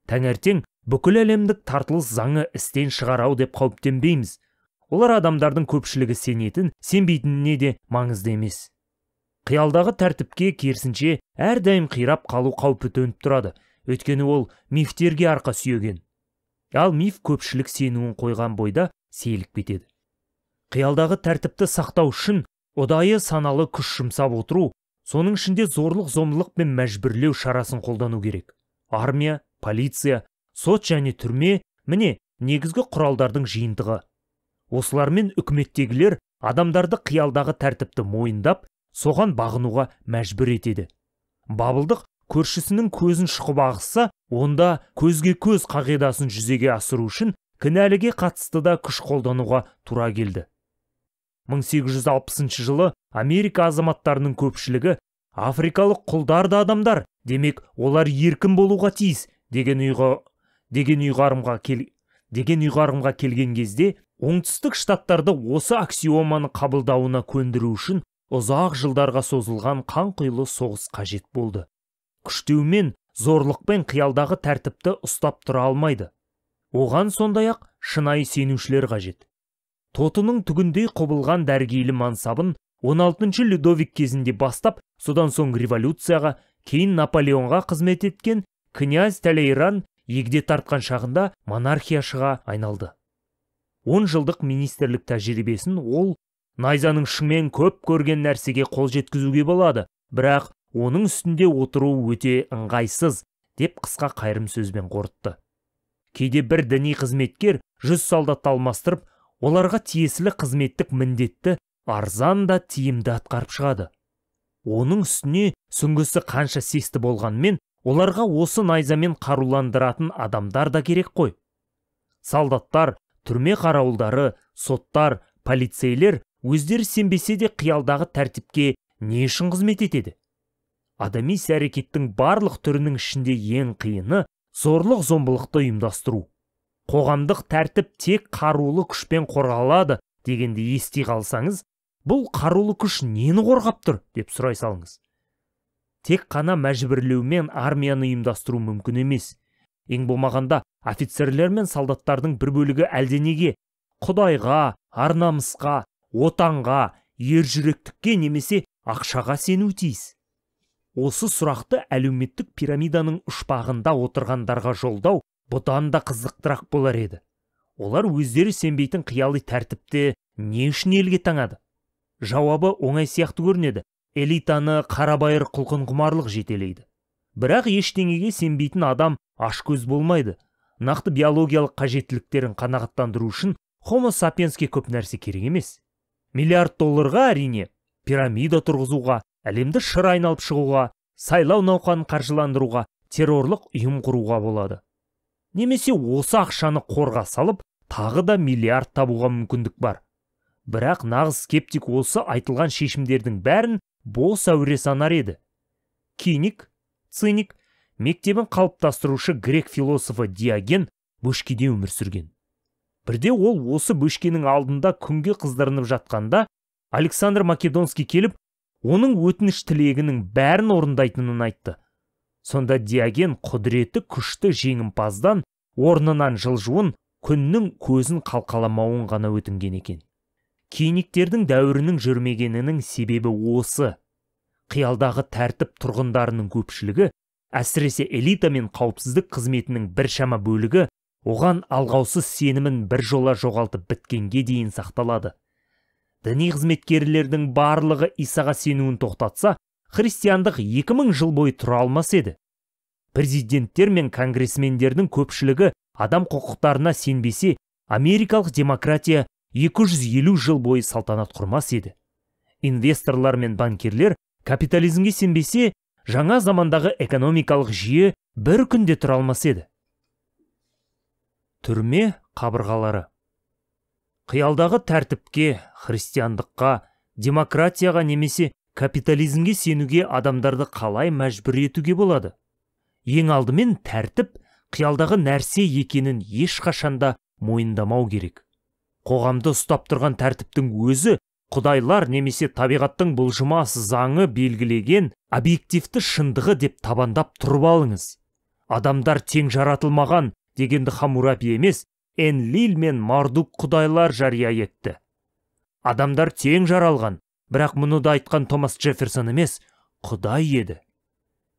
Таңертең бүкіл әлемдік тартылыс заңы істен шығарау деп қауіптенбейміз. Олар адамдардың көпшілігі сенетін, сенбейтініне де маңызды емес. Қиялдағы тәртіпке керісінше әрдайым қирап қалу қаупі төніп тұрады, өйткені ол мифтерге арқа сүйеген. Ал миф көпшілік сенуін қойған бойда сейіліп кетеді. Қиялдағы тәртіпті сақтау үшін ұдайы саналы күш жұмсап отыру, соның ішінде зорлық-зомбылық пен мәжбүрлеу шарасын қолдану керек. Армия, полиция, сот және түрме, міне, негізгі құралдардың жиынтығы. Осылармен үкіметтегілер адамдарды қиялдағы тәртіпті мойындап, соған бағынуға мәжбүр етеді. Бабылдық көршісінің көзін шұқып ағызса, онда көзге көз қағидасын жүзеге асыру үшін кінәліге қатысты да күш қолдануға тура келді. 1860 жылы Америка азаматтарының көпшілігі африкалық құлдар да адамдар, демек олар еркін болуға тиіс деген ұйғарымға келген кезде, оңтүстік штаттарды осы аксиоманы қабылдауына көндіру үшін ұзақ жылдарға созылған қанқұйлы соғыс қажет болды. Күштеумен, зорлықпен қиялдағы тәртіпті ұстап тұра алмайды. Оған сондай-ақ шынайы сенушілер қажет. Тотының түгіндей құбылған дәргейлі мансабын 16-шы Людовик кезінде бастап, содан соң революцияға, кейін Наполеонға қызмет еткен князь Талейран егде тартқан шағында монархияшыға айналды. 10 жылдық министрлік тәжірибесін ол найзаның ұшымен көп көрген нәрсеге қол жеткізуге болады, бірақ оның үстінде отыру өте ыңғайсыз, деп қысқа қайырым сөзбен қорытты. Кейде бір діни қызметкер 100 солдатты алмастырып, оларға тиесілі қызметтік міндетті арзан да тиімді атқарып шығады. Оның үстіне сүңгісі қанша сесті болғанмен, оларға осы найзамен қаруландыратын адамдар да керек қой. Солдаттар, түрме қарауылдары, соттар, полицейлер өздері сенбесе де қиялдағы тәртіпке не үшін қызмет етеді? Адами әрекеттің барлық түрінің ішінде ең қиыны зорлық-зомбылықты ұйымдастыру. Қоғамдық тәртіп тек қарулы күшпен қорғалады дегенде ести қалсаңыз, бұл қарулы күш нені қорғап тұр деп сұрай салыңыз. Тек қана мәжбүрлеумен армияны ұйымдастыру мүмкін емес. Ең болмағанда офицерлер мен солдаттардың бір бөлігі әлденеге, Құдайға, ар-намысқа, отанға, ержүректікке немесе ақшаға сену тиіс. Осы сұрақты әлеуметтік пирамиданың ұшпағында отырғандарға жолдау бұдан да қызықтырақ болар еді. Олар өздері сенбейтін қиялы тәртіпте не үшін елге таңады? Жауабы оңай сияқты көрінеді. Элитаны қарабайыр құлқынқұмарлық жетелейді. Бірақ ештеңеге сенбейтін адам ашкөз болмайды. Нақты биологиялық қажеттіліктерін қанағаттандыру үшін Homo sapiensке көп нәрсе керек емес. $1 миллиард әрине пирамида тұрғызуға, әлемді шыр айналып шығуға, сайлау науқанын қаржыландыруға, террорлық ұйым құруға болады. Немесе осы ақшаны қорға салып, тағы да миллиард табуға мүмкіндік бар. Бірақ нағыз скептик осы айтылған шешімдердің бәрін бос әуре санар еді. Киник, циник, мектебін қалыптастырушы грек философы Диоген бөшкеде өмір сүрген. Бірде ол осы бөшкенің алдында күнге қыздырынып жатқанда, Александр Македонский келіп, оның өтініш тілегінің бәрін орындайтынын айтты. Сонда Диоген құдіреті күшті жеңімпаздан орнынан жылжуын, күннің көзін қалқаламауын ғана өтінген екен. Киниктердің дәуірінің жүрмегенінің себебі осы. Қиялдағы тәртіп тұрғындарының көпшілігі, әсіресе элита мен қауіпсіздік қызметінің біршама бөлігі, оған алғаусыз сенімін бір жола жоғалтып біткенге дейін сақталады. Діни қызметкерлердің барлығы Исаға сенуін тоқтатса, христиандық 2000 жыл бойы тұра алмас еді. Президенттер мен конгрессмендердің көпшілігі адам құқықтарына сенбесе, америкалық демократия 250 жыл бойы салтанат құрмас еді. Инвесторлар мен банкирлер капитализмге сенбесе, жаңа замандағы экономикалық жүйе бір күнде тұра алмас еді. Түрме қабырғалары. Қиялдағы тәртіпке, христиандыққа, демократияға немесе капитализмге сенуге адамдарды қалай мәжбүр етуге болады? Ең алдымен тәртіп қиялдағы нәрсе екенін ешқашанда мойындамау керек. Қоғамды ұстап тұрған тәртіптің өзі құдайлар немесе табиғаттың бұлжымас заңы белгілеген объективті шындығы деп табандап тұрып алыңыз. Адамдар тең жаратылмаған дегенді Хамурапи емес, Энлил мен Мардук құдайлар жария етті. Адамдар тең жаралған, бірақ мұны да айтқан Томас Джефферсон емес, Құдай еді.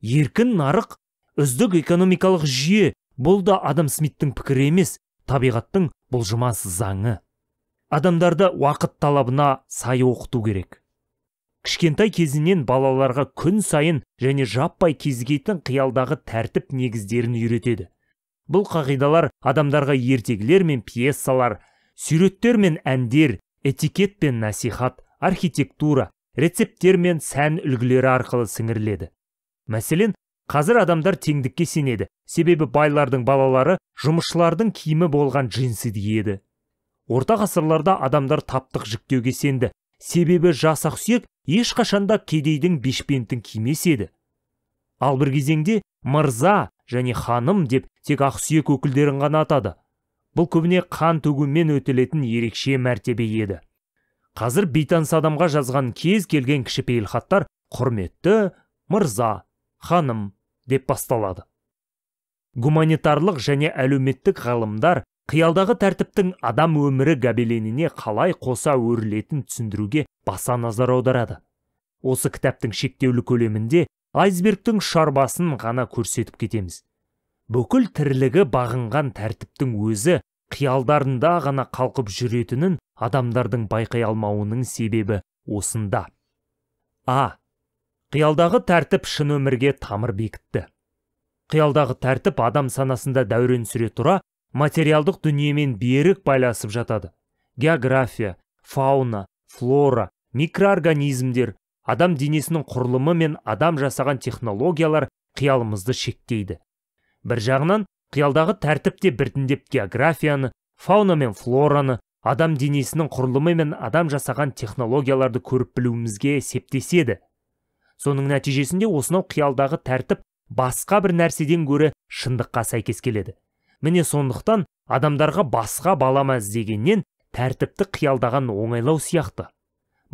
Еркін нарық, үздік экономикалық жүйе, бұл да Адам Смиттің пікірі емес, табиғаттың бұлжымас заңы. Адамдарды уақыт талабына сай оқыту керек. Кішкентай кезінен балаларға күн сайын және жаппай кезігетін қиялдағы тәртіп негіздерін үйретеді. Бұл қағидалар адамдарға ертегілер мен пьесалар, сюреттер мен әндер, этикет пен насихат, архитектура, рецепттер мен сән үлгілері арқылы сіңіріледі. Мәселен, Қазір адамдар теңдікке сенеді, себебі байлардың балалары жұмысшылардың киімі болған джинсы киеді. Орта ғасырларда адамдар таптық жіктеуге сенді, себебі жас ақсүйек ешқашанда кедейдің бешпентін кимес еді. Ал бір кезеңде мырза және ханым деп тек ақсүйек өкілдерін ғана атады. Бұл көбіне қан төгумен өтілетін ерекше мәртебе еді. Қазір бейтаныс адамға жазған кез келген кішіпейіл хаттар құрметті, мырза, ханым деп басталады. Гуманитарлық және әлеуметтік ғалымдар қиялдағы тәртіптің адам өмірі гобеленіне қалай қоса өрілетін түсіндіруге баса назар аударады. Осы кітаптың шектеулі көлемінде айсбергтің шарбасын ғана көрсетіп кетеміз. Бүкіл тірлігі бағынған тәртіптің өзі қиялдарында ғана қалқып жүретінін адамдардың байқай алмауының себебі осында. Қиялдағы тәртіп шын өмірге тамыр бекітті. Қиялдағы тәртіп адам санасында дәурен сүре тұра материалдық дүниемен берік байласып жатады. География, фауна, флора, микроорганизмдер, адам денесінің құрылымы мен адам жасаған технологиялар қиялымызды шектейді. Бір жағынан, қиялдағы тәртіпте біртіндеп географияны, фауна мен флораны, адам денесінің құрылымы мен адам жасаған технологияларды көріп білуімізге септеседі. Соның нәтижесінде осынау қиялдағы тәртіп басқа бір нәрседен гөрі шындыққа сәйкес келеді. Міне сондықтан адамдарға басқа балама іздегеннен тәртіпті қиялдаған оңайлау сияқты.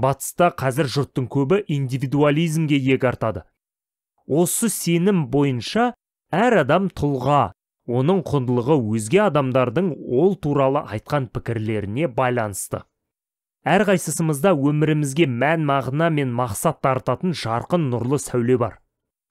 Батыста қазір жұрттың көбі индивидуализмге иек артады. Осы сенім бойынша әр адам тұлға, оның құндылығы өзге адамдардың ол туралы айтқан пікірлеріне байланысты. Әрқайсысымызда өмірімізге мән мағына мен мақсат тартатын жарқын нұрлы сәуле бар.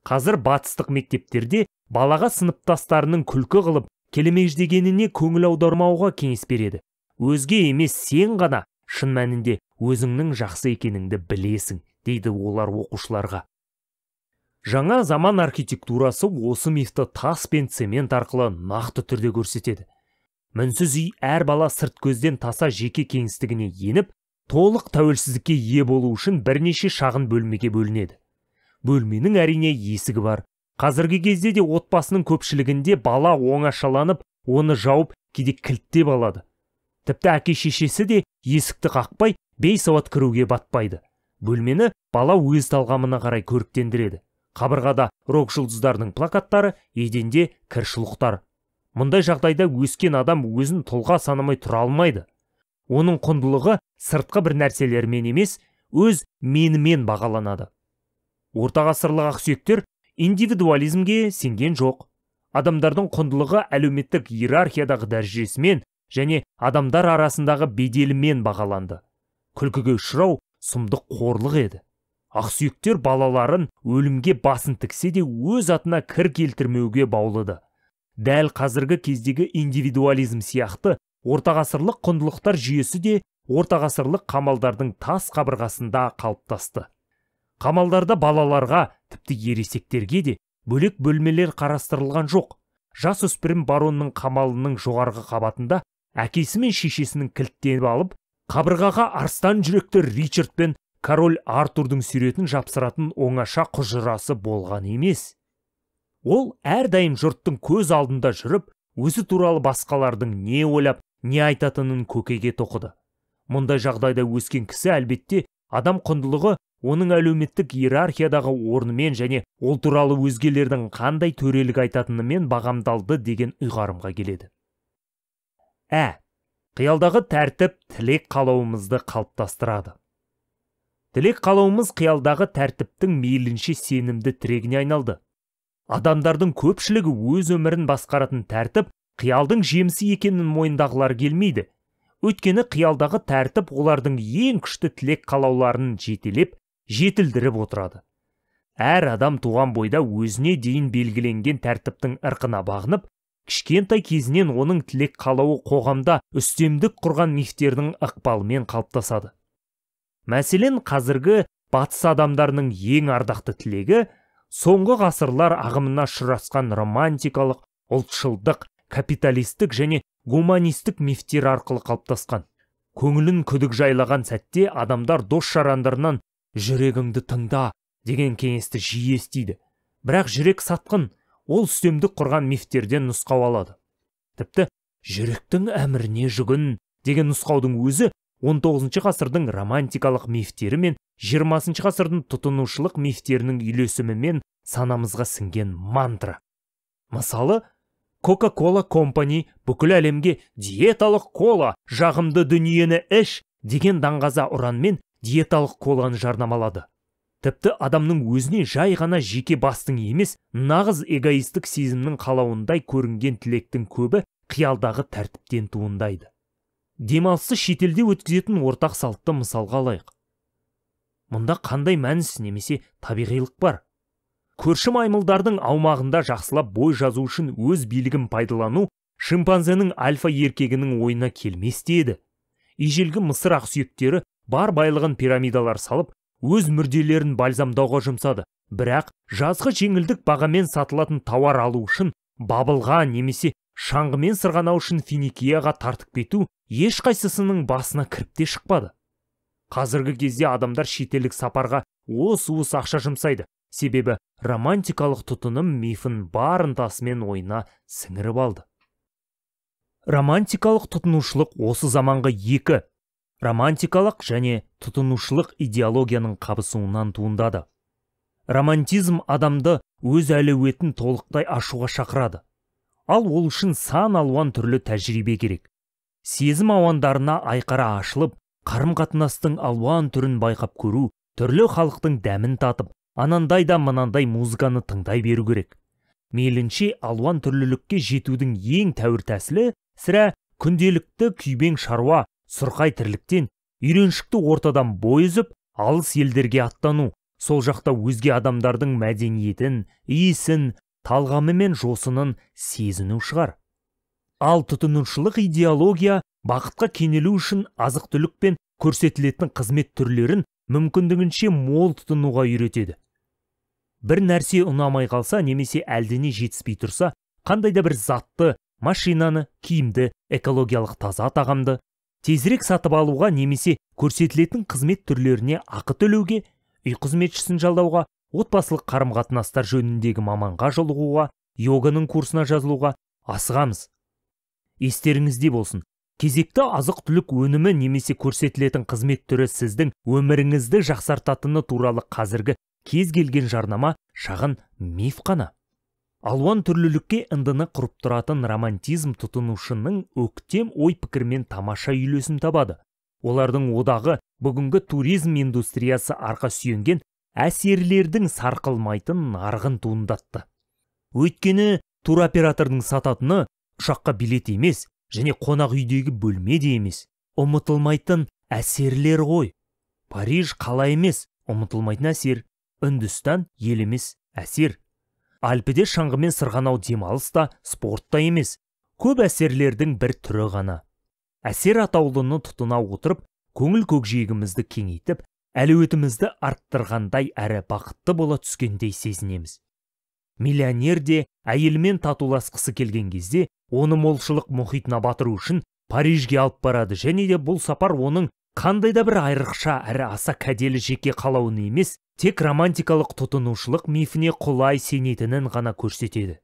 Қазір батыстық мектептерде балаға сыныптастарының күлкі қылып, келемеждегеніне көңіл аудармауға кеңес береді. Өзге емес сен ғана шын мәнінде өзіңнің жақсы екеніңді білесің, дейді олар оқушыларға. Жаңа заман архитектурасы осы мифті тас пен цемент арқылы нақты түрде көрсетеді. Мінсіз үй әр бала сырт көзден таса жеке кеңістігіне еніп, толық тәуелсіздікке ие болу үшін бірнеше шағын бөлмеге бөлінеді. Бөлменің әрине есігі бар. Қазіргі кезде де отбасының көпшілігінде бала оңашаланып, оны жауып, кейде кілттеп алады. Тіпті әке-шешесі де есікті қақпай, бейсауат кіруге батпайды. Бөлмені бала өз талғамына қарай көріктендіреді. Қабырғада рок жұлдыздардың плакаттары, еденде кіршілықтар. Мұндай жағдайда өскен адам өзін тұлға санамай тұра алмайды. Оның құндылығы сыртқы бір нәрселермен емес, өз менімен бағаланады. Орта ғасырлық ақсүйектер индивидуализмге сенген жоқ. Адамдардың құндылығы әлеуметтік иерархиядағы дәрежесімен және адамдар арасындағы беделімен бағаланды. Күлкіге ұшырау сұмдық қорлық еді. Ақсүйектер балаларын өлімге басын тіксе де өз атына кір келтірмеуге баулыды. Дәл қазіргі кездегі индивидуализм сияқты ортағасырлық құндылықтар жүйесі де ортағасырлық қамалдардың тас қабырғасында қалыптасты. Қамалдарда балаларға, тіпті ересектерге де бөлек бөлмелер қарастырылған жоқ. Жасөспірім баронның қамалының жоғарғы қабатында әкесі мен шешесінің кілттеніп алып, қабырғаға арыстан жүректі Ричард пен король Артурдың суретін жапсыратын оңаша құжырасы болған емес. Ол әрдайым жұрттың көз алдында жүріп, өзі туралы басқалардың не ойлап, не айтатынын көкейге тоқыды. Мұндай жағдайда өскен кісі әлбетте адам құндылығы оның әлеуметтік иерархиядағы орнымен және ол туралы өзгелердің қандай төрелік айтатынымен бағамдалды деген ұйғарымға келеді. Қиялдағы тәртіп тілек қалауымызды қалыптастырады. Тілек қалауымыз қиялдағы тәртіптің мейлінше сенімді тірегіне айналды. Адамдардың көпшілігі өз өмірін басқаратын тәртіп қиялдың жемісі екенін мойындағылар келмейді. Өйткені қиялдағы тәртіп олардың ең күшті тілек қалауларын жетелеп, жетілдіріп отырады. Әр адам туған бойда өзіне дейін белгіленген тәртіптің ырқына бағынып, кішкентай кезінен оның тілек қалауы қоғамда үстемдік құрған мифтердің ықпалымен қалыптасады. Мәселен, қазіргі батыс адамдарының ең ардақты тілегі соңғы ғасырлар ағымына ұшырасқан романтикалық, ұлтшылдық, капиталистік және гуманистік мифтер арқылы қалыптасқан. Көңілін күдік жайлаған сәтте адамдар дос жарандарынан «жүрегіңді тыңда» деген кеңесті жиі естиді. Бірақ жүрек сатқын, ол үстемдік құрған мифтерден нұсқау алады. Тіпті жүректің әміріне жүгін деген нұсқаудың өзі 19 ғасырдың романтикалық мифтері мен 20 ғасырдың тұтынушылық мифтерінің үйлесімімен санамызға сіңген мантра. Мысалы, Coca-Cola Company бүкіл әлемге диеталық кола, жағымды дүниені іш деген даңғаза ұранмен диеталық коланы жарнамалады. Тіпті адамның өзіне жай ғана жеке бастың емес, нағыз эгоистік сезімнің қалауындай көрінген тілектің көбі қиялдағы тәртіптен туындайды. Демалысты шетелде өткізетін ортақ салтты мысалға алайық. Мұнда қандай мәніс немесе табиғилық бар? Көрші маймылдардың аумағында жақсылап бой жазу үшін өз билігін пайдалану шимпанзенің альфа еркегінің ойына келместе еді. Ежелгі Мысыр ақсүйектері бар байлығын пирамидалар салып, өз мүрделерін бальзамдауға жұмсады. Бірақ жазғы жеңілдік бағамен сатылатын тауар алу үшін бабылға немесе шаңғымен сырғанау үшін Финикияға тартып кету ешқайсысының басына кіріп те шықпады. Қазіргі кезде адамдар шетелдік сапарға уыс ақша жұмсайды. Себебі романтикалық тұтыным мифін бар ынтасымен ойына сіңіріп алды. Романтикалық тұтынушылық осы заманғы екі романтикалық және тұтынушылық идеологияның қабысуынан туындады. Романтизм адамды өз әлеуетін толықтай ашуға шақырады. Ал ол үшін сан алуан түрлі тәжірибе керек. Сезім ауандарына айқара ашылып, қарым-қатынастың алуан түрін байқап көру, түрлі халықтың дәмін татып, анандай да мынандай музыканы тыңдай беру керек. Мейлінше алуан түрлілікке жетудің ең тәуір тәсілі сірә күнделікті күйбең шаруа, сұрқай тірліктен, үйреншікті ортадан бой үзіп, алыс елдерге аттану, сол жақта өзге адамдардың мәдениетін, иісін, талғамы мен жосынын сезіну шығар. Ал тұтынушылық идеология бақытқа кенелу үшін азық-түлік пен көрсетілетін қызмет түрлерін мүмкіндігінше мол тұтынуға үйретеді. Бір нәрсе ұнамай қалса немесе әлдене жетіспей тұрса, қандай да бір затты, машинаны, киімді, экологиялық таза тағамды тезірек сатып алуға немесе көрсетілетін қызмет түрлеріне ақы төлеуге, үй қызметшісін жалдауға, отбасылық қарым-қатынастар жөніндегі маманға жолығуға, йоганың курсына жазылуға асығамыз. Естеріңізде болсын, кезекті азық-түлік өнімі немесе көрсетілетін қызмет түрі сіздің өміріңізді жақсартатыны туралы қазіргі кез келген жарнама шағын миф қана. Алуан түрлілікке ындыны құрып тұратын романтизм тұтынушының өктем ой-пікірмен тамаша үйлесім табады. Олардың одағы бүгінгі туризм индустриясы арқа сүйенген әсерлердің сарқылмайтын нарығын туындатты. Өйткені туроператордың сататыны ұшаққа билет емес, және қонақ үйдегі бөлме де емес. Ұмытылмайтын әсерлер ғой. Париж қала емес, ұмытылмайтын әсер. Үндістан ел емес, әсер. Альпіде шаңғымен сырғанау демалыс та, спорт та емес. Көп әсерлердің бір түрі ғана. Әсер атаулыны тұтына отырып, көңіл көкжиегімізді кеңейтіп, әлеуетімізді арттырғандай әрі бақытты бола түскендей сезінеміз. Миллионер де әйелмен татуласқысы келген кезде, оны молшылық мұхитына батыру үшін Парижге алып барады, және де бұл сапар оның қандай да бір айрықша әрі аса кәделі жеке қалауын емес, тек романтикалық тұтынушылық мифіне құлай сенетінін ғана көрсетеді.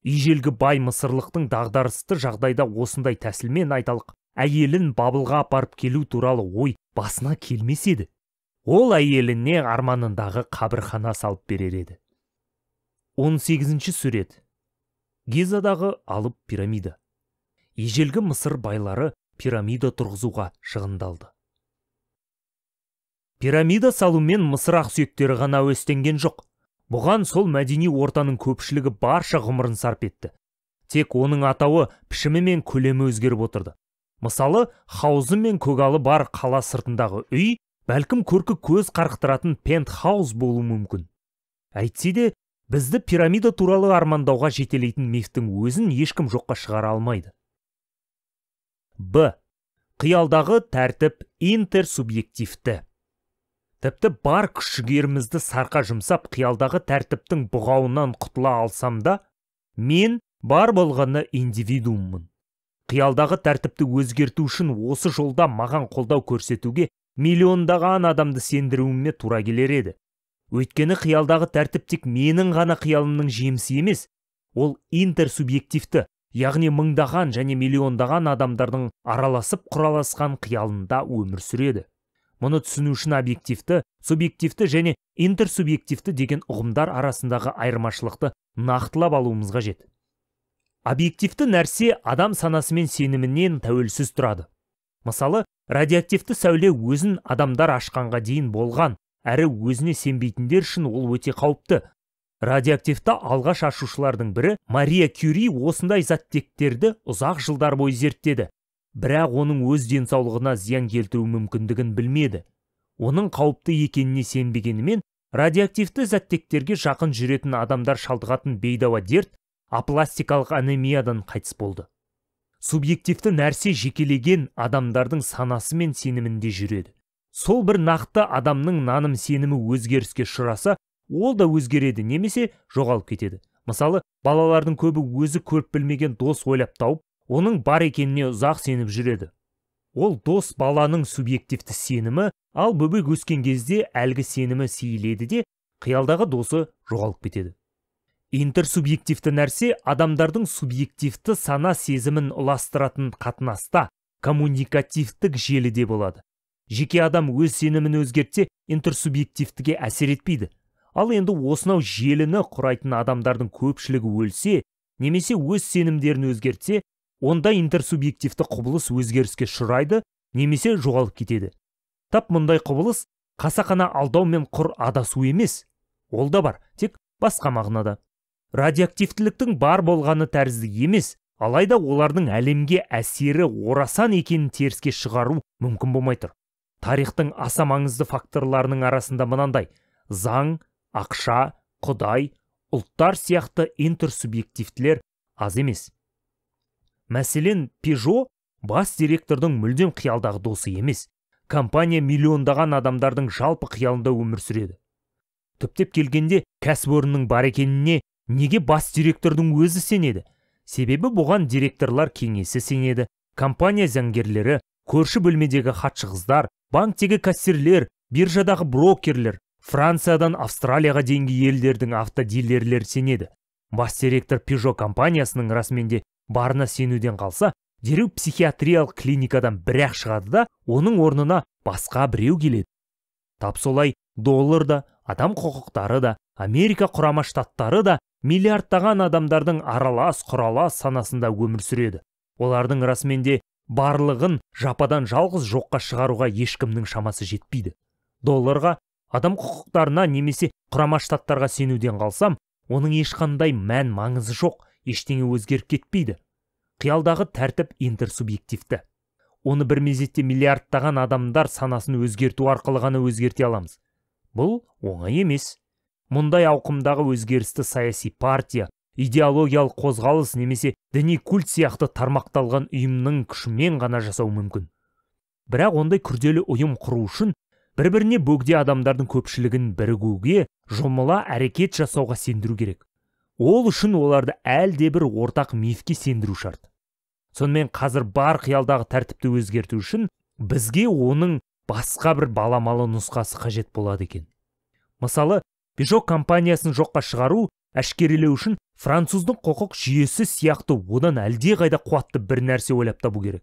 Ежелгі бай мысырлықтың дағдарысты жағдайда осындай тәсілмен айталық, әйелін бабылға апарып келу туралы ой басына келмес еді. Ол әйеліне арманындағы қабірхана салып берер еді. 18-ші сурет. Гизадағы алып пирамида. Ежелгі Мысыр байлары пирамида тұрғызуға шығындалды. Пирамида салумен Мысыр ақсүйектері ғана өстенген жоқ. Бұған сол мәдени ортаның көпшілігі барша ғұмырын сарп етті. Тек оның атауы, пішімі мен көлемі өзгеріп отырды. Мысалы, хаузы мен көгалы бар қала сыртындағы үй, бәлкім көркі көз қарықтыратын пентхаус болуы мүмкін. Әйтсе де, бізді пирамида туралы армандауға жетелейтін мифтің өзін ешкім жоққа шығара алмайды. Б. Қиялдағы тәртіп интерсубъективті. Тіпті бар күш-жігерімізді сарқа жұмсап, қиялдағы тәртіптің бұғауынан құтыла алсам да, мен бар болғаны индивидууммын. Қиялдағы тәртіпті өзгерту үшін осы жолда маған қолдау көрсетуге миллиондаған адамды сендіруіме тура келер еді. Өйткені қиялдағы тәртіп тек менің ғана қиялымның жемісі емес, ол интерсубъективті, яғни мыңдаған және миллиондаған адамдардың араласып құраласқан қиялында өмір сүреді. Мұны түсіну үшін объективті, субъективті және интерсубъективті деген ұғымдар арасындағы айырмашылықты нақтылап алуымыз қажет. Объективті нәрсе адам санасы мен сенімінен тәуелсіз тұрады. Мысалы, радиоактивті сәуле өзін адамдар ашқанға дейін болған, әрі өзіне сенбейтіндер үшін ол өте қауіпті. Радиоактивті алғаш ашушылардың бірі Мария Кюри осындай заттектерді ұзақ жылдар бойы зерттеді. Бірақ оның өз денсаулығына зиян келтіру мүмкіндігін білмеді. Оның қауіпті екеніне сенбегенімен, радиоактивті заттектерге жақын жүретін адамдар шалдығатын бейдауа дерт апластикалық анемиядан қайтыс болды. Субъективті нәрсе жекелеген адамдардың санасы мен сенімінде жүреді. Сол бір нақты адамның наным сенімі өзгеріске ұшыраса, ол да өзгереді немесе жоғалып кетеді. Мысалы, балалардың көбі өзі көріп білмеген дос ойлап тауып, оның бар екеніне ұзақ сеніп жүреді. Ол дос баланың субъективті сенімі, ал бөбек өскен кезде әлгі сенімі сейіледі де, қиялдағы досы жоғалып кетеді. Интерсубъективті нәрсе адамдардың субъективті сана сезімін ұластыратын қатынаста, коммуникативтік желіде болады. Жеке адам өз сенімін өзгертсе, интерсубъективтіге әсер етпейді. Ал енді осынау желіні құрайтын адамдардың көпшілігі өлсе, немесе өз сенімдерін өзгертсе, онда интерсубъективті құбылыс өзгеріске ұшырайды, немесе жоғалып кетеді. Тап мұндай құбылыс қасақана алдау мен құр адасу емес. Ол да бар, тек басқа мағынада. Радиоактивтіліктің бар болғаны тәрізді емес, алайда олардың әлемге әсері орасан екенін теріске шығару мүмкін болмай тұр. Тарихтың аса маңызды факторларының арасында мынандай: заң, ақша, құдай, ұлттар сияқты интерсубъективтілер аз емес. Мәселен, Peugeot бас директордың мүлдем қиялдағы досы емес. Компания миллиондаған адамдардың жалпы қиялында өмір сүреді. Түптеп келгенде, кәсіпорынның бар екеніне неге бас директордың өзі сенеді? Себебі бұған директорлар кеңесі сенеді, компания заңгерлері, көрші бөлмедегі хатшы қыздар, банктегі кассирлер, биржадағы брокерлер, Франциядан Австралияға дейінгі елдердің автодилерлер сенеді. Бас директор Peugeot компаниясының расменде барына сенуден қалса, дереу психиатриялық клиникадан бір-ақ шығады да, оның орнына басқа біреу келеді. Тап солай доллар да, адам құқықтары да, Америка құрама штаттары да миллиардтаған адамдардың аралас-құралас санасында өмір сүреді. Олардың расменде барлығын жападан жалғыз жоққа шығаруға ешкімнің шамасы жетпейді. Долларға, адам құқықтарына немесе құрама штаттарға сенуден қалсам, оның ешқандай мән маңызы жоқ, ештеңе өзгеріп кетпейді. Қиялдағы тәртіп интерсубъективті. Оны бір мезетте миллиардтаған адамдар санасын өзгерту арқылы ғана өзгерте аламыз. Бұл оңай емес. Мұндай ауқымдағы өзгерісті саяси партия, идеологиялық қозғалыс немесе діни культ сияқты тармақталған ұйымның күшімен ғана жасау мүмкін. Бірақ ондай күрделі ұйым құру үшін бір-біріне бөгде адамдардың көпшілігін бірігуге, жұмыла әрекет жасауға сендіру керек. Ол үшін оларды әлде бір ортақ мифке сендіру шарт. Сонымен қазір бар қиялдағы тәртіпті өзгерту үшін бізге оның басқа бір баламалы нұсқасы қажет болады екен. Мысалы, Peugeot компаниясын жоққа шығару, әшкерелеу үшін француздың құқық жүйесі сияқты одан әлде қайда қуатты бір нәрсе ойлап табу керек.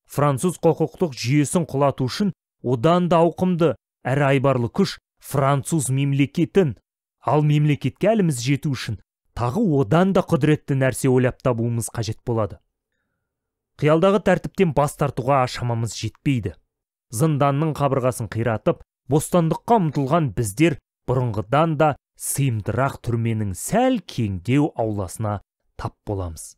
Француз құқықтық жүйесін құлату үшін одан да ауқымды әрі айбарлы күш француз мемлекетін, ал мемлекетке әліміз жету үшін тағы одан да құдіретті нәрсе ойлап табуымыз қажет болады. Қиялдағы тәртіптен бас тартуға шамамыз жетпейді. Зынданның қабырғасын қиратып, бостандыққа ұмтылған біздер бұрынғыдан да сыйымдырақ түрменің сәл кеңдеу ауласына тап боламыз.